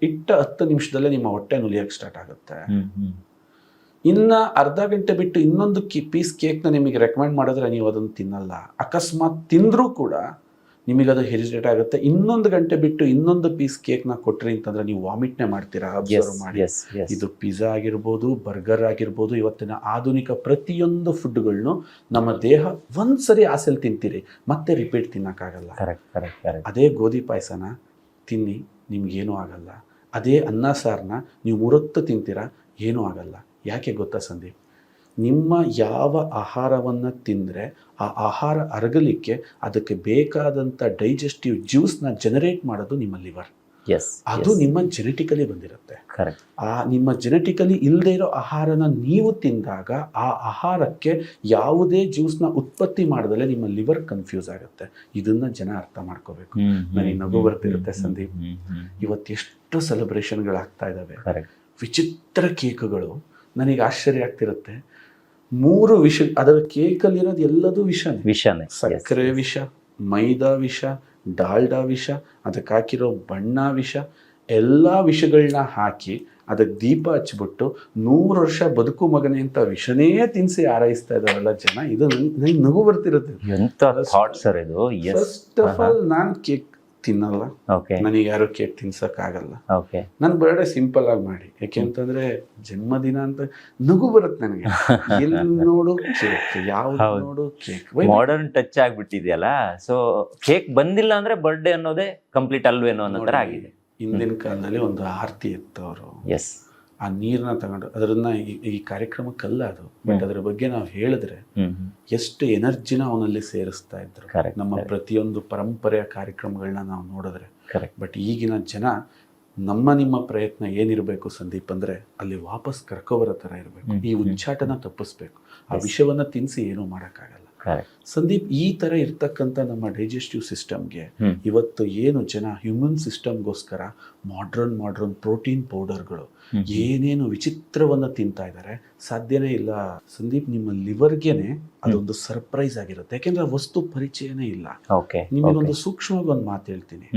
ಇಟ್ಟ 10 ನಿಮಿಷದಲ್ಲೇ ನಿಮ್ಮ ಹೊಟ್ಟೆ ನುಲಿಯಕ್ಕೆ ಸ್ಟಾರ್ಟ್ ಆಗುತ್ತೆ. ಇನ್ನ ಅರ್ಧ ಗಂಟೆ ಬಿಟ್ಟು ಇನ್ನೊಂದು ಪೀಸ್ ಕೇಕ್ನ ನಿಮಗೆ ರೆಕಮೆಂಡ್ ಮಾಡಿದ್ರೆ ನೀವು ಅದನ್ನು ತಿನ್ನಲ್ಲ. ಅಕಸ್ಮಾತ್ ತಿಂದ್ರೂ ಕೂಡ ನಿಮಗದು ಹೆರಿಟೇಟ್ ಆಗುತ್ತೆ. ಇನ್ನೊಂದು ಗಂಟೆ ಬಿಟ್ಟು ಇನ್ನೊಂದು ಪೀಸ್ ಕೇಕ್ನ ಕೊಟ್ರಿ ಅಂತಂದ್ರೆ ನೀವು ವಾಮಿಟ್ನೇ ಮಾಡ್ತೀರಾ. ಅಬ್ಸರ್ವ್ ಮಾಡಿ. ಇದು ಪಿಜ್ಜಾ ಆಗಿರ್ಬೋದು, ಬರ್ಗರ್ ಆಗಿರ್ಬೋದು, ಇವತ್ತಿನ ಆಧುನಿಕ ಪ್ರತಿಯೊಂದು ಫುಡ್ಗಳನ್ನು ನಮ್ಮ ದೇಹ ಒಂದ್ಸರಿ ಆಸೆಲ್ ತಿಂತೀರಿ, ಮತ್ತೆ ರಿಪೀಟ್ ತಿನ್ನಕ್ಕಾಗಲ್ಲ. ಅದೇ ಗೋಧಿ ಪಾಯಸನ ತಿನ್ನಿ, ನಿಮ್ಗೇನೂ ಆಗಲ್ಲ. ಅದೇ ಅನ್ನ ಸಾರನ್ನ ನೀವು 3 ಹೊತ್ತು ತಿಂತೀರಾ, ಏನೂ ಆಗಲ್ಲ. ಯಾಕೆ ಗೊತ್ತಾ ಸಂದೀಪ್? ನಿಮ್ಮ ಯಾವ ಆಹಾರವನ್ನು ತಿಂದರೆ ಆ ಆಹಾರ ಅರಗಲಿಕ್ಕೆ ಅದಕ್ಕೆ ಬೇಕಾದಂಥ ಡೈಜೆಸ್ಟಿವ್ ಜ್ಯೂಸ್ನ ಜನರೇಟ್ ಮಾಡೋದು ನಿಮ್ಮ ಲಿವರ್. ಅದು ನಿಮ್ಮ ಜೆನೆಟಿಕಲಿ ಬಂದಿರುತ್ತೆ. ಆ ನಿಮ್ಮ ಜೆನೆಟಿಕಲಿ ಇಲ್ಲದೆ ಇರೋ ಆಹಾರನ ನೀವು ತಿಂದಾಗ ಆ ಆಹಾರಕ್ಕೆ ಯಾವುದೇ ಜ್ಯೂಸ್ನ ಉತ್ಪತ್ತಿ ಮಾಡದಲ್ಲೇ ನಿಮ್ಮ ಲಿವರ್ ಕನ್ಫ್ಯೂಸ್ ಆಗುತ್ತೆ. ಇದನ್ನ ಜನ ಅರ್ಥ ಮಾಡ್ಕೋಬೇಕು. ನನಗೆ ನಗು ಬರ್ತಿರುತ್ತೆ ಸಂದೀಪ್. ಇವತ್ತೆಷ್ಟು ಸೆಲೆಬ್ರೇಷನ್ಗಳಾಗ್ತಾ ಇದ್ದಾವೆ, ವಿಚಿತ್ರ ಕೇಕ್ಗಳು. ನನಗೆ ಆಶ್ಚರ್ಯ ಆಗ್ತಿರುತ್ತೆ, 3 ವಿಷ, ಅದರ ಕೇಕಲ್ಲಿರೋದು ಎಲ್ಲದೂ ವಿಷನೇ. ವಿಷನೇ. ಸಕ್ಕರೆ ವಿಷ, ಮೈದಾ ವಿಷ, ಡಾಲ್ಡಾ ವಿಷ, ಅದಕ್ಕೆ ಹಾಕಿರೋ ಬಣ್ಣ ವಿಷ, ಎಲ್ಲ ವಿಷಗಳನ್ನ ಹಾಕಿ ಅದಕ್ಕೆ ದೀಪ ಹಚ್ಬಿಟ್ಟು 100 ವರ್ಷ ಬದುಕು ಮಗನೇ ಅಂತ ವಿಷನೇ ತಿನ್ಸಿ ಆರೈಸ್ತಾ ಇದಾರಲ್ಲ ಜನ. ಇದು ನನಗೆ ನಗು ಬರ್ತಿರುತ್ತೆ. ಎಂತ ಥಾಟ್ ಸರ್ ಇದು. ಫಸ್ಟ್ ಆಫ್ ಆಲ್ ನಾನು ಕೇಕ್ ತಿನ್ನಲ್ಲ, ಓಕೆ ನನಗೆ ಯಾರು ಕೇಕ್ ತಿನ್ಸಕ್ ಆಗಲ್ಲ. ಓಕೆ ನನ್ ಬರ್ಡೇ ಸಿಂಪಲ್ ಆಗಿ ಮಾಡಿ, ಯಾಕೆಂತಂದ್ರೆ ಜನ್ಮದಿನ ಅಂತ ನಗು ಬರುತ್ತೆ ನನಗೆ. ಎಲ್ಲಿ ನೋಡು ಕೇಕ್, ಯಾವ್ದು ನೋಡು ಕೇಕ್. ಮಾಡರ್ನ್ ಟಚ್ ಆಗ್ಬಿಟ್ಟಿದೆಯಲ್ಲ, ಸೊ ಕೇಕ್ ಬಂದಿಲ್ಲ ಅಂದ್ರೆ ಬರ್ಡೇ ಅನ್ನೋದೇ ಕಂಪ್ಲೀಟ್ ಅಲ್ವೇನೋ ಅನ್ನೋ ತರ ಆಗಿದೆ. ಹಿಂದಿನ ಕಾಲದಲ್ಲಿ ಒಂದು ಆರತಿ ಇತ್ತು, ಅವರು ಎಸ್ ಆ ನೀರನ್ನ ತಗೊಂಡು ಅದನ್ನ ಈ ಕಾರ್ಯಕ್ರಮಕ್ಕಲ್ಲ ಅದು, ಬಟ್ ಅದ್ರ ಬಗ್ಗೆ ನಾವು ಹೇಳಿದ್ರೆ ಎಷ್ಟು ಎನರ್ಜಿನ ಅವನಲ್ಲಿ ಸೇರಿಸ್ತಾ ಇದ್ರು. Correct, ನಮ್ಮ ಪ್ರತಿಯೊಂದು ಪರಂಪರೆಯ ಕಾರ್ಯಕ್ರಮಗಳನ್ನ ನಾವು ನೋಡಿದ್ರೆ. ಬಟ್ ಈಗಿನ ಜನ ನಿಮ್ಮ ಪ್ರಯತ್ನ ಏನಿರಬೇಕು ಸಂದೀಪ್ ಅಂದ್ರೆ ಅಲ್ಲಿ ವಾಪಸ್ ಕರ್ಕೊಬರೋ ತರ ಇರಬೇಕು. ಈ ಉಚ್ಚಾಟನ ತಪ್ಪಿಸ್ಬೇಕು. ಆ ವಿಷಯವನ್ನ ತಿನ್ಸಿ ಏನೂ ಮಾಡೋಕ್ಕಾಗಲ್ಲ. ಸಂದೀಪ್, ಈ ತರ ಇರ್ತಕ್ಕಂಥ ನಮ್ಮ ಡೈಜೆಸ್ಟಿವ್ ಸಿಸ್ಟಮ್ಗೆ ಇವತ್ತು ಏನು ಜನ ಹ್ಯೂಮನ್ ಸಿಸ್ಟಮ್ಗೋಸ್ಕರ ಮಾಡ್ರನ್ ಪ್ರೋಟೀನ್ ಪೌಡರ್ಗಳು ಏನೇನು ವಿಚಿತ್ರವನ್ನ ತಿಂತಾ ಇದ್ದಾರೆ, ಸಾಧ್ಯನೇ ಇಲ್ಲ ಸಂದೀಪ್. ನಿಮ್ಮ ಲಿವರ್ಗೆನೆ ಅದೊಂದು ಸರ್ಪ್ರೈಸ್ ಆಗಿರುತ್ತೆ, ಯಾಕೆಂದ್ರೆ ಆ ವಸ್ತು ಪರಿಚಯನೇ ಇಲ್ಲ. ನಿಮಗೊಂದು ಸೂಕ್ಷ್ಮವಾಗಿ ಒಂದು ಮಾತು ಹೇಳ್ತೀನಿ.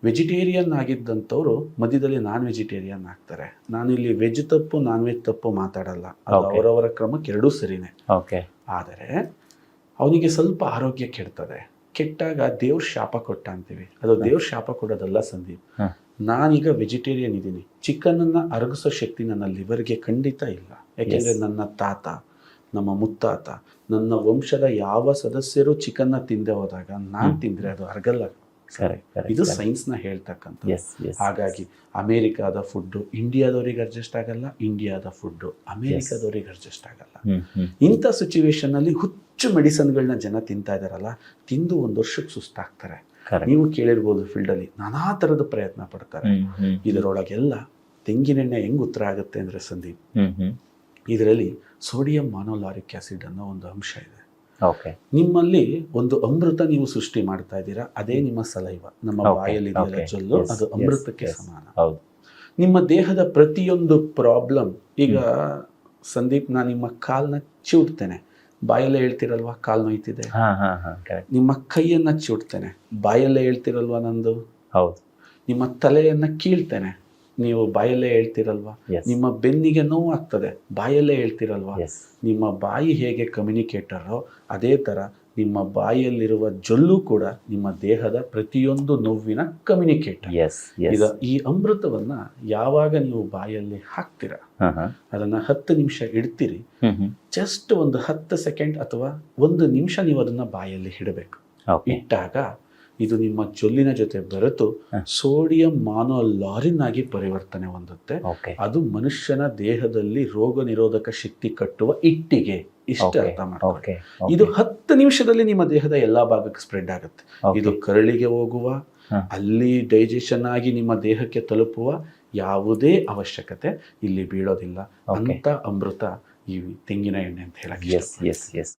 ವೆಜಿಟೇರಿಯನ್ ಆಗಿದ್ದಂಥವ್ರು ಮಧ್ಯದಲ್ಲಿ ನಾನ್ ವೆಜಿಟೇರಿಯನ್ ಆಗ್ತಾರೆ. ನಾನು ಇಲ್ಲಿ ವೆಜ್ ತಪ್ಪು ನಾನ್ ವೆಜ್ ತಪ್ಪು ಮಾತಾಡಲ್ಲ, ಅದು ಅವರವರ ಕ್ರಮಕ್ಕೆ ಎರಡೂ ಸರಿನೇ. ಆದರೆ ಅವನಿಗೆ ಸ್ವಲ್ಪ ಆರೋಗ್ಯ ಕೆಡ್ತದೆ, ಕೆಟ್ಟಾಗ ದೇವ್ರ ಶಾಪ ಕೊಟ್ಟ ಅಂತೀವಿ. ಅದು ದೇವ್ರ ಶಾಪ ಕೊಡೋದಲ್ಲ ಸಂದೀಪ್. ನಾನೀಗ ವೆಜಿಟೇರಿಯನ್ ಇದ್ದೀನಿ, ಚಿಕನನ್ನ ಅರಗಿಸೋ ಶಕ್ತಿ ನನ್ನ ಲಿವರ್ಗೆ ಖಂಡಿತ ಇಲ್ಲ. ಯಾಕೆಂದ್ರೆ ನನ್ನ ತಾತ, ನಮ್ಮ ಮುತ್ತಾತ, ನನ್ನ ವಂಶದ ಯಾವ ಸದಸ್ಯರು ಚಿಕನ್ನ ತಿಂದೆ ಹೋದಾಗ ನಾನು ತಿಂದ್ರೆ ಅದು ಅರಗಲ್ಲ. ಇದು ಸೈನ್ಸ್ ನ ಹೇಳ್ತಕ್ಕಂಥ. ಹಾಗಾಗಿ ಅಮೆರಿಕಾದ ಫುಡ್ ಇಂಡಿಯಾದವ್ರಿಗೆ ಅಡ್ಜಸ್ಟ್ ಆಗಲ್ಲ, ಇಂಡಿಯಾದ ಫುಡ್ ಅಮೆರಿಕಾದವ್ರಿಗೆ ಅಡ್ಜಸ್ಟ್ ಆಗಲ್ಲ. ಇಂಥ ಸಿಚುವೇಶನ್ ಅಲ್ಲಿ ಹುಚ್ಚು ಮೆಡಿಸನ್ಗಳನ್ನ ಜನ ತಿಂತಾ ಇದಾರಲ್ಲ, ತಿಂದು 1 ವರ್ಷಕ್ಕೆ ಸುಸ್ತಾಗ್ತಾರೆ. ನೀವು ಕೇಳಿರ್ಬೋದು, ಫೀಲ್ಡ್ ಅಲ್ಲಿ ನಾನಾ ತರದ ಪ್ರಯತ್ನ ಪಡ್ತಾರೆ. ಇದರೊಳಗೆಲ್ಲ ತೆಂಗಿನೆಣ್ಣೆ ಹೆಂಗ್ ಉತ್ತರ ಆಗುತ್ತೆ ಅಂದ್ರೆ ಸಂದೀಪ್, ಇದರಲ್ಲಿ ಸೋಡಿಯಂ ಮಾನೋಲಾರಿಕ್ ಆಸಿಡ್ ಅನ್ನೋ ಒಂದು ಅಂಶ ಇದೆ. ನಿಮ್ಮಲ್ಲಿ ಒಂದು ಅಮೃತ ನೀವು ಸೃಷ್ಟಿ ಮಾಡ್ತಾ ಇದ್ದೀರಾ, ಅದೇ ನಿಮ್ಮ ಸಲೈವ, ನಮ್ಮ ಬಾಯಲ್ಲಿ ಜೊಲ್ಲು, ಅದು ಅಮೃತಕ್ಕೆ ಸಮಾನ. ನಿಮ್ಮ ದೇಹದ ಪ್ರತಿಯೊಂದು ಪ್ರಾಬ್ಲಮ್, ಈಗ ಸಂದೀಪ್ ನಾನು ನಿಮ್ಮ ಕಾಲ್ನ ಚಿವುಡ್ತೇನೆ, ಬಾಯಲ್ಲೇ ಹೇಳ್ತಿರಲ್ವಾ ಕಾಲ್ ನೋಯ್ತಿದೆ. ನಿಮ್ಮ ಕೈಯನ್ನ ಚಿವುಡ್ತೇನೆ, ಬಾಯಲ್ಲೇ ಹೇಳ್ತಿರಲ್ವಾ ನಂದು. ನಿಮ್ಮ ತಲೆಯನ್ನ ಕೀಳ್ತೇನೆ, ನೀವು ಬಾಯಲ್ಲೇ ಹೇಳ್ತಿರಲ್ವಾ. ನಿಮ್ಮ ಬೆನ್ನಿಗೆ ನೋವು ಆಗ್ತದೆ, ಬಾಯಲ್ಲೇ ಹೇಳ್ತಿರಲ್ವಾ. ನಿಮ್ಮ ಬಾಯಿ ಹೇಗೆ ಕಮ್ಯುನಿಕೇಟರೋ ಅದೇ ತರ ನಿಮ್ಮ ಬಾಯಲ್ಲಿರುವ ಜೊಲ್ಲು ಕೂಡ ನಿಮ್ಮ ದೇಹದ ಪ್ರತಿಯೊಂದು ನೋವಿನ ಕಮ್ಯುನಿಕೇಟರ್. ಈ ಅಮೃತವನ್ನ ಯಾವಾಗ ನೀವು ಬಾಯಲ್ಲಿ ಹಾಕ್ತೀರಾ, ಅದನ್ನ 10 ನಿಮಿಷ ಇಡ್ತೀರಿ. ಜಸ್ಟ್ ಒಂದು 10 ಸೆಕೆಂಡ್ ಅಥವಾ 1 ನಿಮಿಷ ನೀವು ಅದನ್ನ ಬಾಯಲ್ಲಿ ಇಡಬೇಕು. ಇಟ್ಟಾಗ ಇದು ನಿಮ್ಮ ಜೊಲ್ಲಿನ ಜೊತೆ ಬೆರೆತು ಸೋಡಿಯಂ ಮಾನೋಲಾರಿನ್ ಆಗಿ ಪರಿವರ್ತನೆ ಹೊಂದುತ್ತೆ. ಅದು ಮನುಷ್ಯನ ದೇಹದಲ್ಲಿ ರೋಗ ನಿರೋಧಕ ಶಕ್ತಿ ಕಟ್ಟುವ ಇಟ್ಟಿಗೆ. ಇಷ್ಟ ಅರ್ಥ ಮಾಡ್ಕೊಳ್ಳಿ. ಇದು 10 ನಿಮಿಷದಲ್ಲಿ ನಿಮ್ಮ ದೇಹದ ಎಲ್ಲಾ ಭಾಗಕ್ಕೆ ಸ್ಪ್ರೆಡ್ ಆಗುತ್ತೆ. ಇದು ಕರಳಿಗೆ ಹೋಗುವ, ಅಲ್ಲಿ ಡೈಜೆಷನ್ ಆಗಿ ನಿಮ್ಮ ದೇಹಕ್ಕೆ ತಲುಪುವ ಯಾವುದೇ ಅವಶ್ಯಕತೆ ಇಲ್ಲಿ ಬೀಳೋದಿಲ್ಲ. ಅಂತ ಅಮೃತ ಈ ತೆಂಗಿನ ಎಣ್ಣೆ ಅಂತ ಹೇಳಕ್ಕೆ.